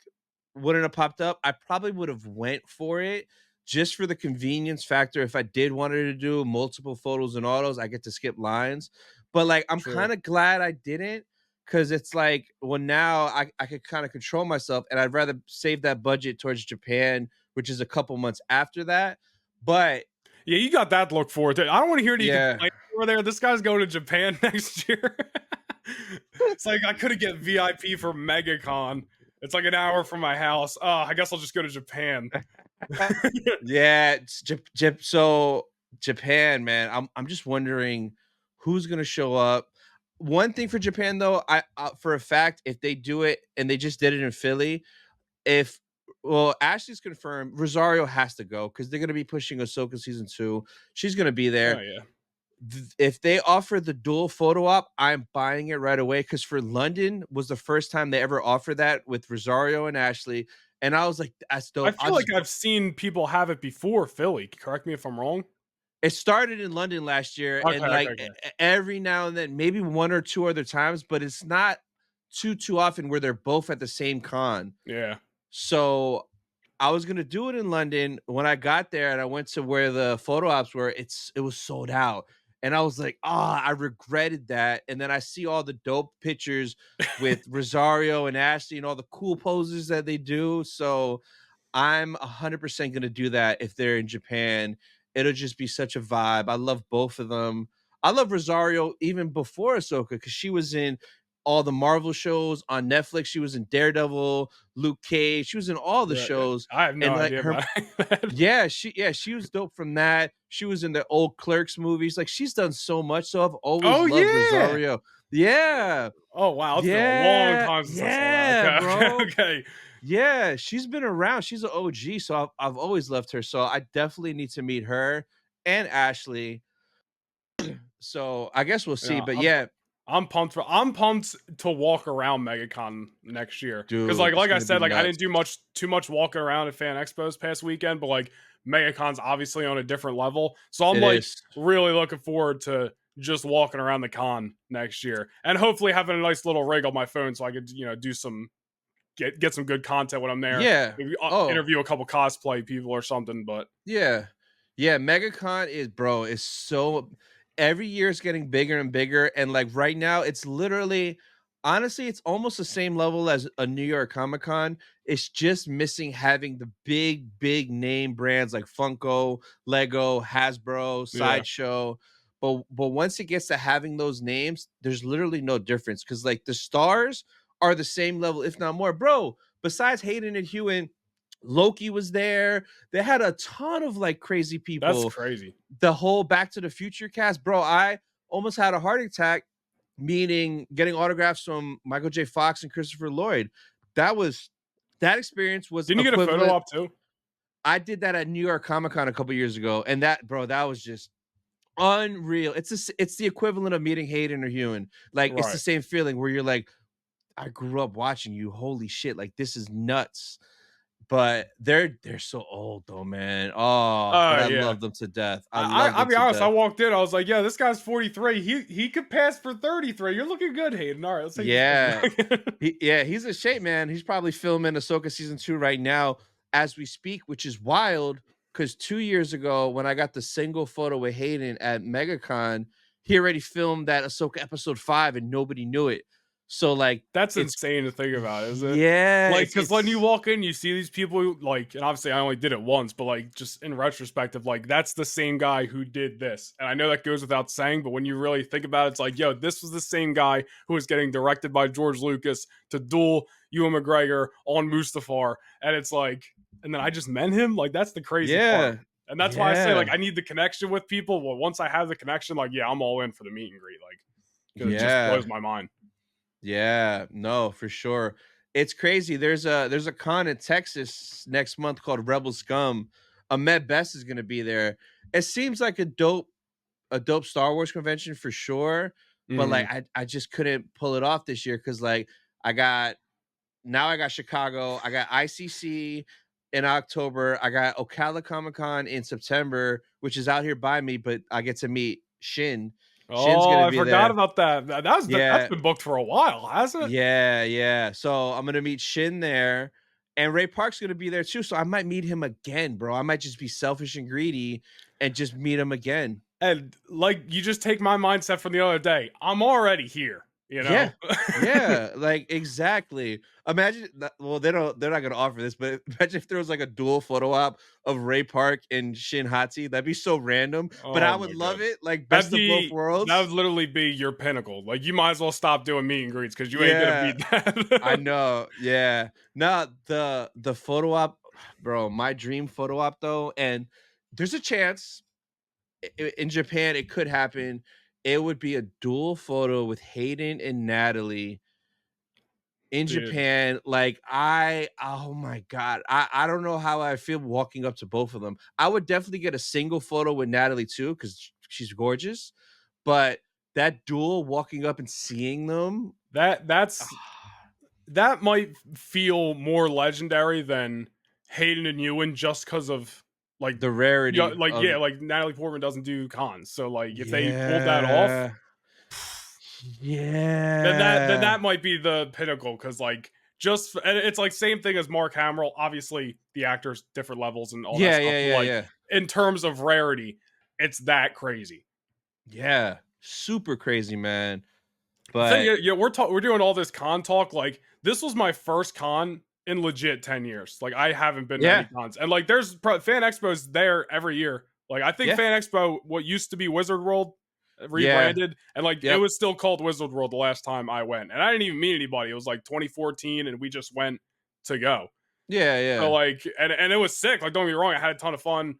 wouldn't have popped up, I probably would have went for it just for the convenience factor. If I did wanted to do multiple photos and autos, I get to skip lines. But like, I'm kind of glad I didn't. Because it's like, well, now I could kind of control myself, and I'd rather save that budget towards Japan, which is a couple months after that. But yeah, you got that to look forward to. I don't want to hear any complaints over there. This guy's going to Japan next year. It's like I could have get VIP for MegaCon. It's like an hour from my house. Oh, I guess I'll just go to Japan. Yeah, so Japan, man. I'm just wondering who's gonna show up. One thing for Japan, though, I for a fact, if they do it and they just did it in Philly, Ashley's confirmed, Rosario has to go because they're gonna be pushing Ahsoka season 2. She's gonna be there. Oh yeah. If they offer the dual photo op, I'm buying it right away. Because for London was the first time they ever offered that with Rosario and Ashley, and I was like, that's dope. I feel like I've seen people have it before Philly. Correct me if I'm wrong. It started in London last year, and like every now and then, maybe one or two other times, but it's not too often where they're both at the same con. Yeah. So I was gonna do it in London. When I got there and I went to where the photo ops were, it was sold out, and I was like, I regretted that. And then I see all the dope pictures with Rosario and Ashley and all the cool poses that they do. So I'm 100% gonna do that if they're in Japan. It'll just be such a vibe. I love both of them. I love Rosario even before Ahsoka because she was in all the Marvel shows on Netflix. She was in Daredevil, Luke Cage. She was in all the shows. I have no idea about that. Yeah, she was dope from that. She was in the old Clerks movies. Like she's done so much. So I've always loved Rosario. Yeah. Oh wow, it's been a long time since I saw that. Bro. Okay. Yeah, she's been around. She's an OG, so I've always loved her. So I definitely need to meet her and Ashley. So I guess we'll see. But I'm pumped to walk around MegaCon next year. Because like I said, like nuts. I didn't do too much walking around at Fan Expo this past weekend, but like MegaCon's obviously on a different level. So I'm really looking forward to just walking around the con next year. And hopefully having a nice little rig on my phone so I could, do some get some good content when I'm there. Yeah. Maybe interview a couple cosplay people or something, but yeah, MegaCon is so every year it's getting bigger and bigger, and like right now it's literally, honestly, it's almost the same level as a New York Comic-Con. It's just missing having the big name brands like Funko, Lego, Hasbro, Sideshow. But once it gets to having those names, there's literally no difference because like the stars are the same level, if not more. Bro, besides Hayden and Hewen, Loki was there. They had a ton of like crazy people. That's crazy. The whole Back to the Future cast, bro. I almost had a heart attack getting autographs from Michael J. Fox and Christopher Lloyd. That experience was. Didn't you get a photo op too? I did that at New York Comic-Con a couple years ago, and that was just unreal. It's the equivalent of meeting Hayden or Hewen. Like It's the same feeling where you're like, I grew up watching you. Holy shit! Like this is nuts. But they're so old though, man. Oh, but I Yeah. love them to death. I'll be honest. I walked in. I was like, "Yeah, this guy's 43. He could pass for 33. You're looking good, Hayden. All right, let's take Yeah. this thing." He's in shape, man. He's probably filming Ahsoka season 2 right now as we speak, which is wild because 2 years ago when I got the single photo with Hayden at Megacon, he already filmed that Ahsoka episode 5 and nobody knew it. So like That's it's insane to think about, isn't it? yeah, Like, because when you walk in, you see these people who, like, and obviously I only did it once, but like just in retrospective, like that's the same guy who did this. And I know that goes without saying, but when you really think about it, it's like, yo, this was the same guy who was getting directed by George Lucas to duel Ewan McGregor on Mustafar. And it's like, and then I just met him. Like, that's the crazy part. And that's why I say, like, I need the connection with people. Well, once I have the connection, like, yeah, I'm all in for the meet and greet. Like, because it just blows my mind. Yeah, no, for sure. It's crazy. There's a con in Texas next month called Rebel Scum. Ahmed Best is gonna be there. It seems like a dope Star Wars convention for sure. But like I just couldn't pull it off this year because like I got Chicago, I got ICC in October, I got Ocala Comic Con in September, which is out here by me, but I get to meet Shin. Shin's Oh, gonna I be forgot there. about that. That's been booked for a while, hasn't it? Yeah. So I'm gonna meet Shin there, and Ray Park's gonna be there too. So I might meet him again, bro. I might just be selfish and greedy and just meet him again. And like, you just take my mindset from the other day. I'm already here, you know? Yeah, like exactly. Imagine that, well, they're not gonna offer this, but imagine if there was like a dual photo op of Ray Park and Shin Hatsi. That'd be so random, but I would love it. Like best of both worlds. That would literally be your pinnacle. Like, you might as well stop doing meet and greets because you ain't gonna beat that. I know. Yeah. No, the photo op, bro, my dream photo op though, and there's a chance in Japan it could happen. It would be a dual photo with Hayden and Natalie in Dude. Japan. Like oh my god. I don't know how I feel walking up to both of them. I would definitely get a single photo with Natalie too, because she's gorgeous. But that duel walking up and seeing them, That might feel more legendary than Hayden and Ewan just because of like the rarity like Natalie Portman doesn't do cons. So like if they pulled that off, then that might be the pinnacle, because like and it's like same thing as Mark Hamill. Obviously the actors different levels and all that stuff. In terms of rarity, it's that crazy. Yeah, super crazy, man. But we're doing all this con talk. Like, this was my first con in legit 10 years. Like, I haven't been to any cons, and like there's Fan Expos there every year. Like, I think Fan Expo, what used to be Wizard World, rebranded, and like it was still called Wizard World the last time I went, and I didn't even meet anybody. It was like 2014, and we just went to go. So like, and it was sick. Like, don't get me wrong, I had a ton of fun.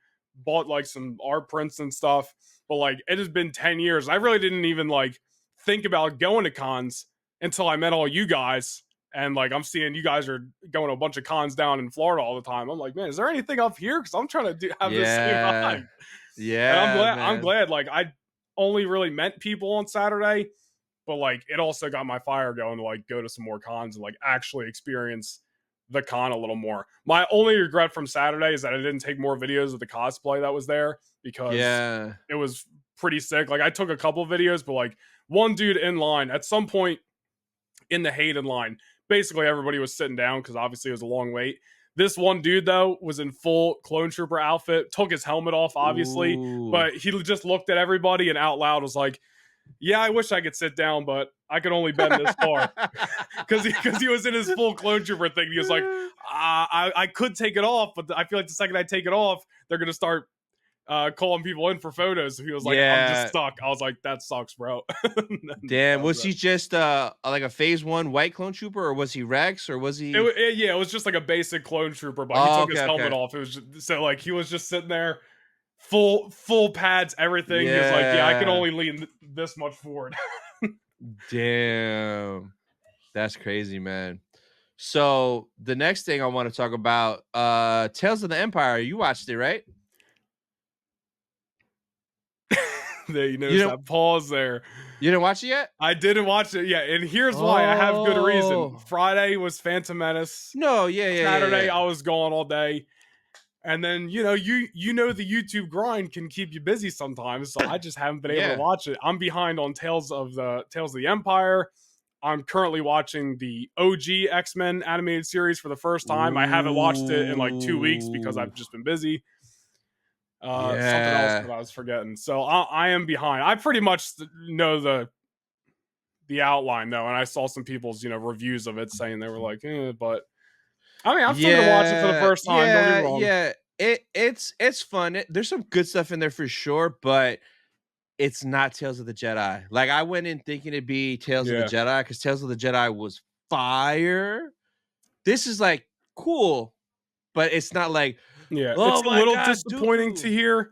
Bought like some art prints and stuff, but like it has been 10 years. I really didn't even like think about going to cons until I met all you guys, and like I'm seeing you guys are going to a bunch of cons down in Florida all the time. I'm like, man, is there anything up here? Because I'm trying to have this same vibe. And I'm glad. Like, I only really met people on Saturday, but like it also got my fire going to like go to some more cons and like actually experience the con a little more. My only regret from Saturday is that I didn't take more videos of the cosplay that was there, because it was pretty sick. Like, I took a couple of videos, but like one dude in line at some point in the Hayden line, basically everybody was sitting down because obviously it was a long wait. This one dude though was in full clone trooper outfit, took his helmet off obviously, but he just looked at everybody and out loud was like, yeah, I wish I could sit down, but I could only bend this far. Because he was in his full clone trooper thing. He was like, I could take it off, but I feel like the second I take it off, they're going to start calling people in for photos. So he was like, I'm just stuck. I was like, that sucks, bro. Damn, was he just like a phase 1 white clone trooper, or was he Rex, or was he? It was just like a basic clone trooper, but he took his helmet off. It was just, so like he was just sitting there, full pads, everything. He was like, yeah, I can only lean this much forward. Damn, that's crazy, man. So the next thing I want to talk about, Tales of the Empire. You watched it, right? There, you notice that pause there. You didn't watch it yet? I didn't watch it yet, and here's why. I have good reason. Friday was Phantom Menace. No, yeah. Saturday I was gone all day. And then, you know the YouTube grind can keep you busy sometimes, so I just haven't been able to watch it. I'm behind on Tales of the Empire. I'm currently watching the OG X-Men animated series for the first time. I haven't watched it in like 2 weeks because I've just been busy. Something else that I was forgetting. So I am behind. I pretty much know the outline though, and I saw some people's reviews of it saying they were like, but I mean, I'm still gonna watch it for the first time. Don't get me wrong. Yeah, it's fun. There's some good stuff in there for sure, but it's not Tales of the Jedi. Like I went in thinking it'd be Tales of the Jedi because Tales of the Jedi was fire. This is like cool, but it's not like it's a little disappointing to hear.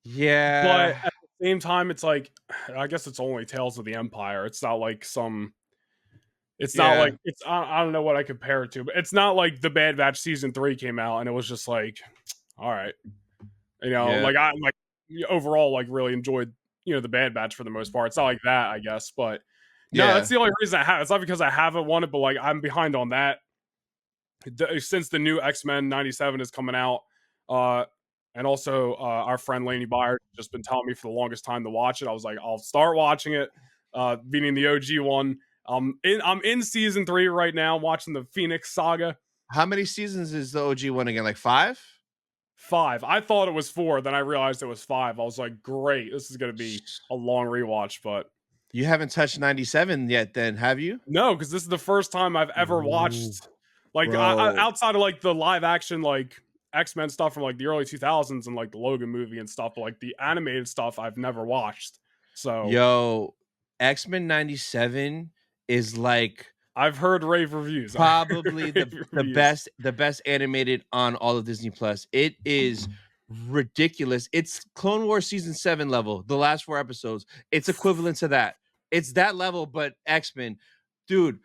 Yeah, but at the same time, it's like I guess it's only Tales of the Empire. It's not like some. It's not like it's. I don't know what I compare it to, but it's not like the Bad Batch season 3 came out and it was just like, all right, like I like overall like really enjoyed the Bad Batch for the most part. It's not like that, I guess, but no, that's the only reason I have. It's not because I haven't won it, but like I'm behind on that. Since the new X-Men 97 is coming out, and also our friend Laney Byard just been telling me for the longest time to watch it. I was like, I'll start watching it, beating the OG one. I'm in season 3 right now, watching the Phoenix Saga. How many seasons is the OG one again? Like 5? 5. I thought it was 4, then I realized it was 5. I was like, great, this is gonna be a long rewatch. But you haven't touched 97 yet, then have you? No, because this is the first time I've ever watched like outside of like the live action like X-Men stuff from like the early 2000s and like the Logan movie and stuff, but like the animated stuff I've never watched. So X-Men 97 is like I've heard rave reviews. Probably the best animated on all of Disney Plus. It is ridiculous. It's Clone Wars season 7 level, the last 4 episodes. It's equivalent to that. It's that level, but X-Men. Dude,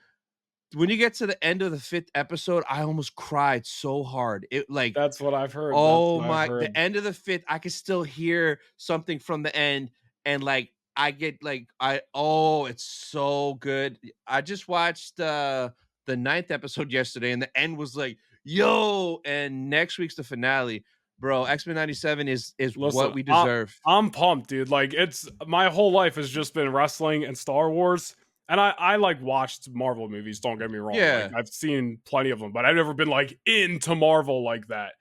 when you get to the end of the 5th episode, I almost cried so hard. It like that's what I've heard. Oh my, the end of the 5th, I can still hear something from the end, and like I get like it's so good. I just watched the 9th episode yesterday, and the end was like, yo, and next week's the finale. Bro, X-Men 97 is what we deserve. I'm pumped, dude. Like it's my whole life has just been wrestling and Star Wars. And I like watched Marvel movies, don't get me wrong. Yeah. Like, I've seen plenty of them, but I've never been like into Marvel like that.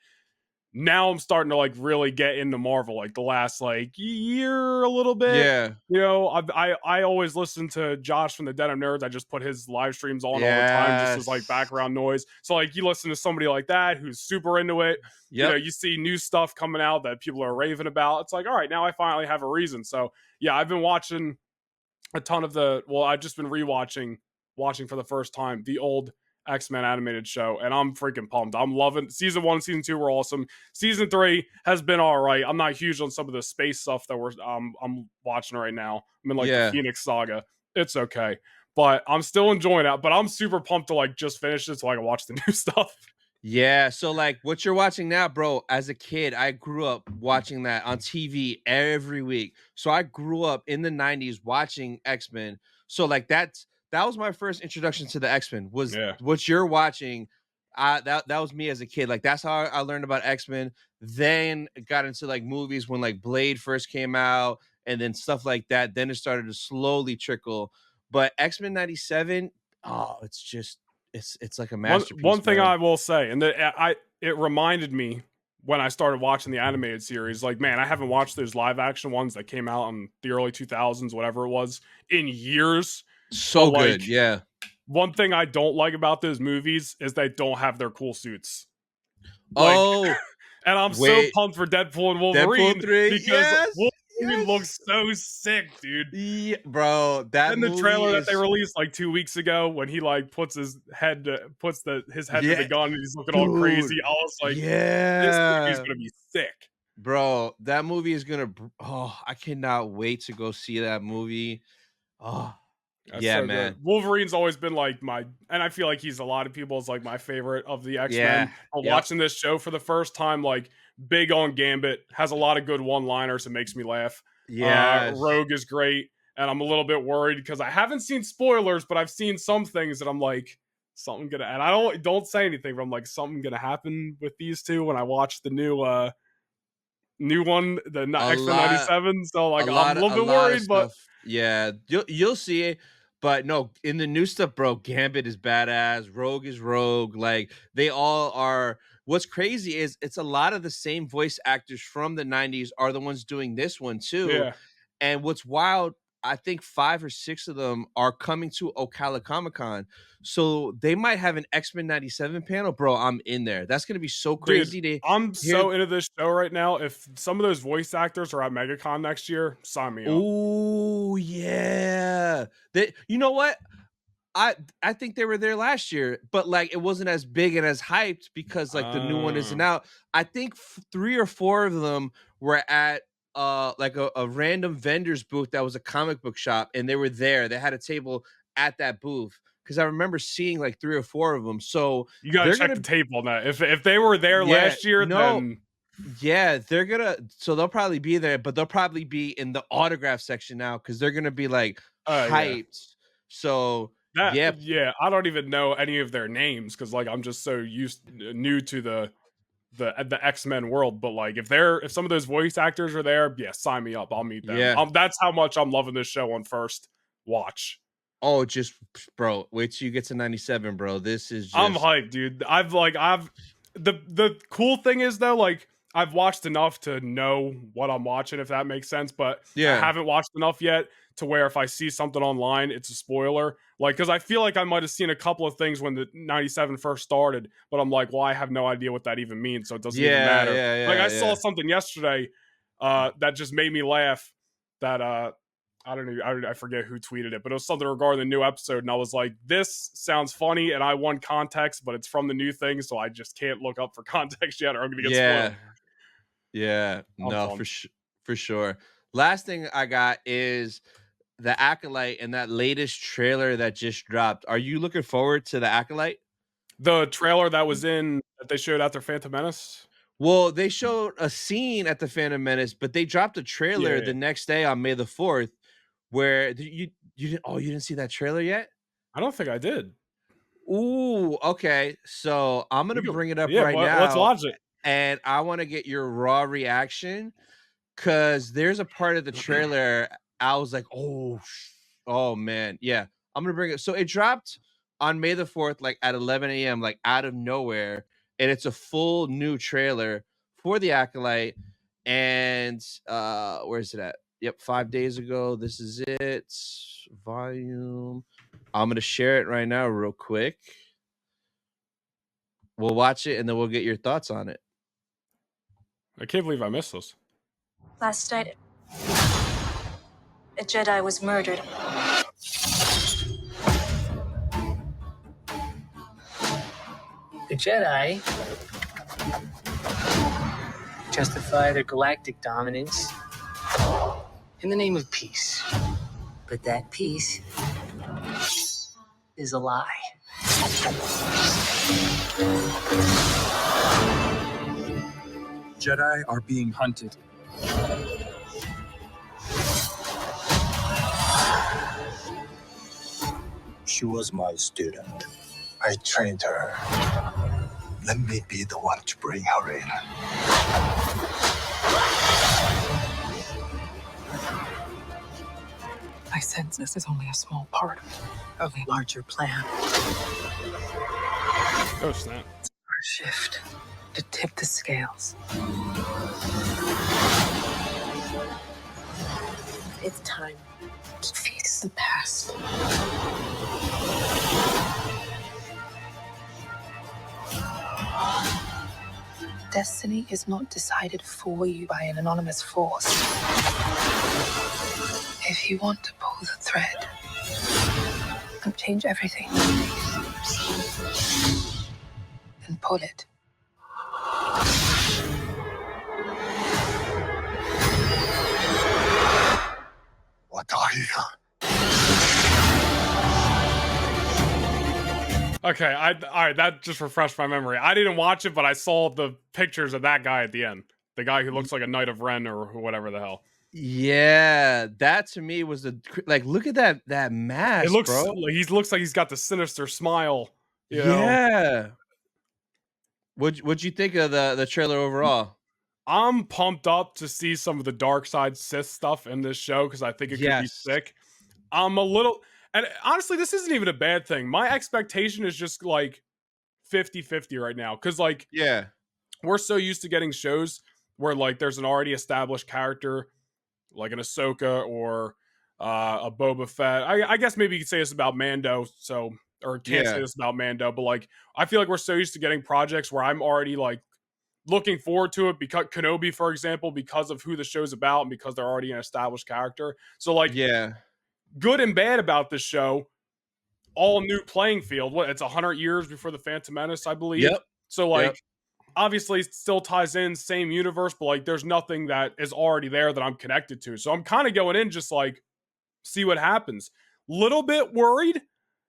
Now I'm starting to like really get into Marvel like the last like year a little bit. Yeah. I always listen to Josh from the Denim Nerds. I just put his live streams on all the time just as like background noise. So like you listen to somebody like that who's super into it. You see new stuff coming out that people are raving about. It's like, all right, now I finally have a reason. So yeah, I've been watching a ton of I've just been watching for the first time the old X-Men animated show, and I'm freaking pumped. I'm loving season 1 and season 2 were awesome. Season 3 has been all right. I'm not huge on some of the space stuff that I'm watching right now. I'm in like the Phoenix Saga. It's okay, but I'm still enjoying it. But I'm super pumped to like just finish it so I can watch the new stuff. Yeah, so like what you're watching now, bro, as a kid, I grew up watching that on TV every week. So I grew up in the 90s watching X-Men. So like that was my first introduction to the X-Men was what you're watching. That was me as a kid. Like that's how I learned about X-Men. Then got into like movies when like Blade first came out and then stuff like that. Then it started to slowly trickle. But X-Men 97, it's just it's like a masterpiece. One thing I will say, and it reminded me when I started watching the animated series, like, man, I haven't watched those live action ones that came out in the early 2000s, whatever it was, in years. So good, like, yeah. One thing I don't like about those movies is they don't have their cool suits. Like, and I'm so pumped for Deadpool and Wolverine Deadpool 3, because Wolverine looks so sick, dude. Yeah, bro, that the trailer that they released like 2 weeks ago when he like puts his head to the gun and he's looking all crazy. I was like, this movie's gonna be sick, bro. That movie is gonna. I cannot wait to go see that movie. That's so man. Good. Wolverine's always been like and I feel like he's a lot of people's like my favorite of the X-Men. Watching this show for the first time, like big on Gambit, has a lot of good one-liners. It makes me laugh. Yeah, Rogue is great. and I'm a little bit worried because I haven't seen spoilers, but I've seen some things that I'm like, something gonna, and I don't say anything, but I'm like, something gonna happen with these two when I watch the new one, the X-Men 97. So like, I'm a little bit worried, but yeah, you'll see it. But no, in the new stuff, bro, Gambit is badass. Rogue is Rogue. Like they all are. What's crazy is it's a lot of the same voice actors from the 90s are the ones doing this one too. yeah. And what's wild, I think 5 or 6 of them are coming to Ocala Comic-Con. So they might have an X-Men 97 panel, bro. I'm in there. That's going to be so crazy. Dude, I'm so into this show right now. If some of those voice actors are at Megacon next year, sign me up. Oh, yeah. You know what? I think they were there last year, but like it wasn't as big and as hyped because like the new one isn't out. I think 3 or 4 of them were at like a random vendor's booth that was a comic book shop, and they were there. They had a table at that booth because I remember seeing like 3 or 4 of them. So you gotta check the tape on that. If they were there last year, then yeah, so they'll probably be there, but they'll probably be in the autograph section now because they're gonna be like hyped. Yeah. So yeah, I don't even know any of their names because like I'm just so new to the X-Men world. But like if some of those voice actors are there, yeah, sign me up. I'll meet them. Yeah, that's how much I'm loving this show on first watch. Oh, just bro, wait till you get to 97, bro. This is just... I'm hyped, dude. The cool thing is though, like I've watched enough to know what I'm watching, if that makes sense. But I haven't watched enough yet to where if I see something online, it's a spoiler. Like, because I feel like I might have seen a couple of things when the 97 first started, but I'm like, well, I have no idea what that even means, so it doesn't even matter. I saw something yesterday that just made me laugh. That I don't know, I forget who tweeted it, but it was something regarding the new episode, and I was like, this sounds funny, and I want context, but it's from the new thing, so I just can't look up for context yet, or I'm gonna get spoiled. Yeah, no, for sure. Last thing I got is the Acolyte and that latest trailer that just dropped. Are you looking forward to the Acolyte? The trailer that they showed after Phantom Menace? Well, they showed a scene at the Phantom Menace, but they dropped a trailer the next day on May the 4th where you didn't see that trailer yet? I don't think I did. Ooh, okay. So I'm going to bring it up right now. Let's watch it. And I want to get your raw reaction because there's a part of the trailer I was like, oh man. Yeah, I'm going to bring it. So it dropped on May the 4th, like at 11 a.m., like out of nowhere. And it's a full new trailer for the Acolyte. And where's it at? Yep, 5 days ago. This is it. Volume. I'm going to share it right now real quick. We'll watch it and then we'll get your thoughts on it. I can't believe I missed this. Last night, a Jedi was murdered. The Jedi justify their galactic dominance in the name of peace. But that peace is a lie. Jedi are being hunted. She was my student. I trained her. Let me be the one to bring her in. I sense this is only a small part of a larger plan. Oh, snap. It's our shift to tip the scales. It's time to face the past. Destiny is not decided for you by an anonymous force. If you want to pull the thread and change everything, then pull it. What are you? Okay, all right, that just refreshed my memory. I didn't watch it, but I saw the pictures of that guy at the end. The guy who looks like a Knight of Ren or whatever the hell. Yeah, that to me was like, look at that It mask, looks bro. he looks like he's got the sinister smile. You know, Yeah. What'd you think of the trailer overall? I'm pumped up to see some of the dark side Sith stuff in this show because I think it could be Yes. sick. I'm a little, and honestly, this isn't even a bad thing. My expectation is just like 50-50 right now because like Yeah. we're so used to getting shows where like there's an already established character like an Ahsoka or a Boba Fett. I guess maybe you could say this about Mando, so or can't say Yeah. this about Mando, but like I feel like we're so used to getting projects where I'm already like looking forward to it because Kenobi, for example, because of who the show's about and because they're already an established character. So like Yeah. good and bad about this show, all new playing field. What it's 100 years before the Phantom Menace, I believe. Yep. So Yep. like obviously it still ties in same universe, but like there's nothing that is already there that I'm connected to. So I'm kind of going in just like see what happens. Little bit worried.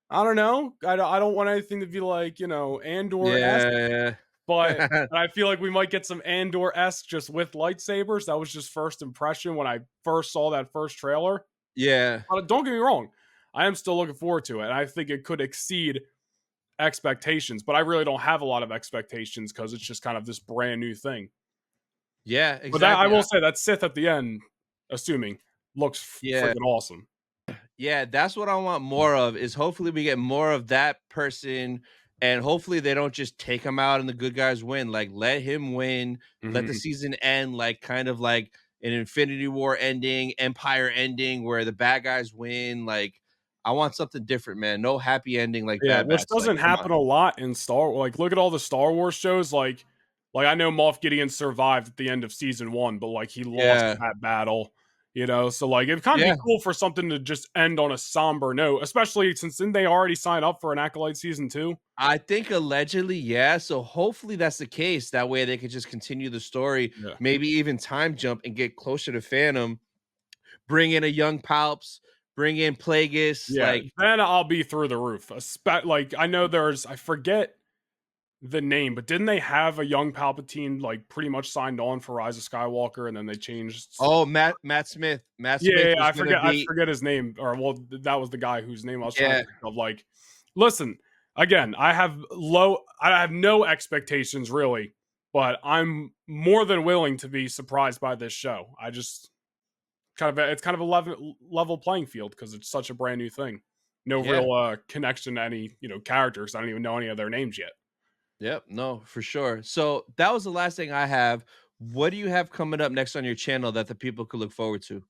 I don't know. I don't want anything to be like, you know, Andor-esque, Yeah. but I feel like we might get some Andor-esque just with lightsabers. That was just first impression when I first saw that first trailer. Yeah. Don't get me wrong. I am still looking forward to it. And I think it could exceed expectations, but I really don't have a lot of expectations because it's just kind of this brand new thing. Yeah, exactly. But that, I will say that Sith at the end, assuming, looks Yeah. freaking awesome. Yeah, that's what I want more of, is hopefully we get more of that person, and hopefully they don't just take him out and the good guys win. Like, let him win, let the season end like kind of like an Infinity War ending, Empire ending, where the bad guys win. Like, I want something different, man. No happy ending like Yeah, Bad which Batch. Like, doesn't come happen on. a lot in Star. Like, look at all the Star Wars shows. Like I know Moff Gideon survived at the end of season 1, but like he lost Yeah. that battle. You know, so like it'd kind of Yeah. be cool for something to just end on a somber note, especially since didn't they already sign up for an Acolyte season 2? I think allegedly, yeah. So hopefully that's the case. That way they could just continue the story, Yeah. maybe even time jump and get closer to Phantom. Bring in a young Palps, bring in Plagueis. Yeah, Like, then I'll be through the roof. Like I know I forget the name, but didn't they have a young Palpatine like pretty much signed on for Rise of Skywalker, and then they changed? oh, Matt Smith. Matt Yeah, Smith yeah, was I gonna be. forget his name, or well, that was the guy whose name I was trying Yeah. to think of. Like, listen, again, I have no expectations really, but I'm more than willing to be surprised by this show. I just it's kind of a level playing field because it's such a brand new thing. No Yeah. real connection to any characters. I don't even know any of their names yet. Yep, no, for sure. So that was the last thing I have. What do you have coming up next on your channel that the people could look forward to?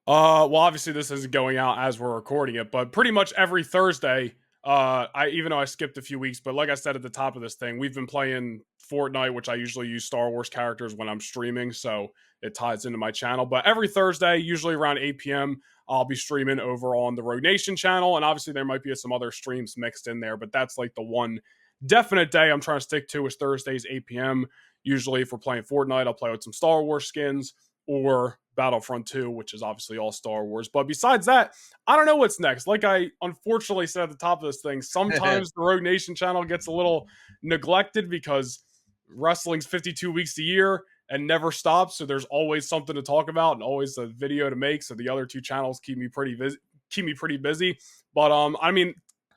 Well, obviously this isn't going out as we're recording it, but pretty much every Thursday, I even though I skipped a few weeks, but like I said at the top of this thing, we've been playing Fortnite, which I usually use Star Wars characters when I'm streaming, so it ties into my channel. But every Thursday, usually around 8 p.m., I'll be streaming over on the Rogue Nation channel, and obviously there might be some other streams mixed in there, but that's like the one definite day I'm trying to stick to is Thursdays 8 p.m. Usually, if we're playing Fortnite, I'll play with some Star Wars skins or Battlefront 2, which is obviously all Star Wars. But besides that, I don't know what's next. Like I unfortunately said at the top of this thing, sometimes the Rogue Nation channel gets a little neglected because wrestling's 52 weeks a year and never stops. So there's always something to talk about and always a video to make. So the other two channels keep me pretty busy. But I mean,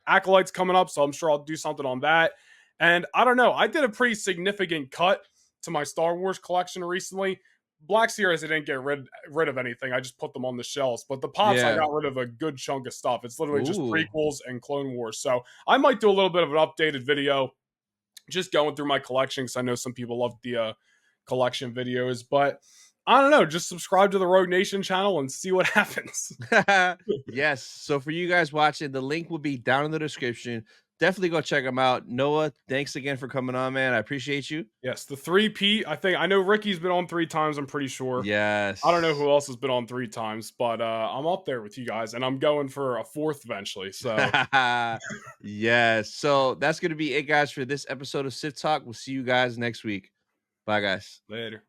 Acolyte's coming up, so I'm sure I'll do something on that. And I don't know, I did a pretty significant cut to my Star Wars collection recently. Black Series, I didn't get rid of anything. I just put them on the shelves. But the Pops, I got rid of a good chunk of stuff. It's literally just prequels and Clone Wars. So I might do a little bit of an updated video, just going through my collection, because I know some people love the collection videos. But I don't know. Just subscribe to the Rogue Nation channel and see what happens. Yes. So for you guys watching, the link will be down in the description. Definitely go check them out. Noah, thanks again for coming on, man. I appreciate you. Yes, the 3P. I know Ricky's been on 3 times, I'm pretty sure. Yes. I don't know who else has been on 3 times, but I'm up there with you guys, and I'm going for a 4th eventually. So yes. So that's going to be it, guys, for this episode of Sith Talk. We'll see you guys next week. Bye, guys. Later.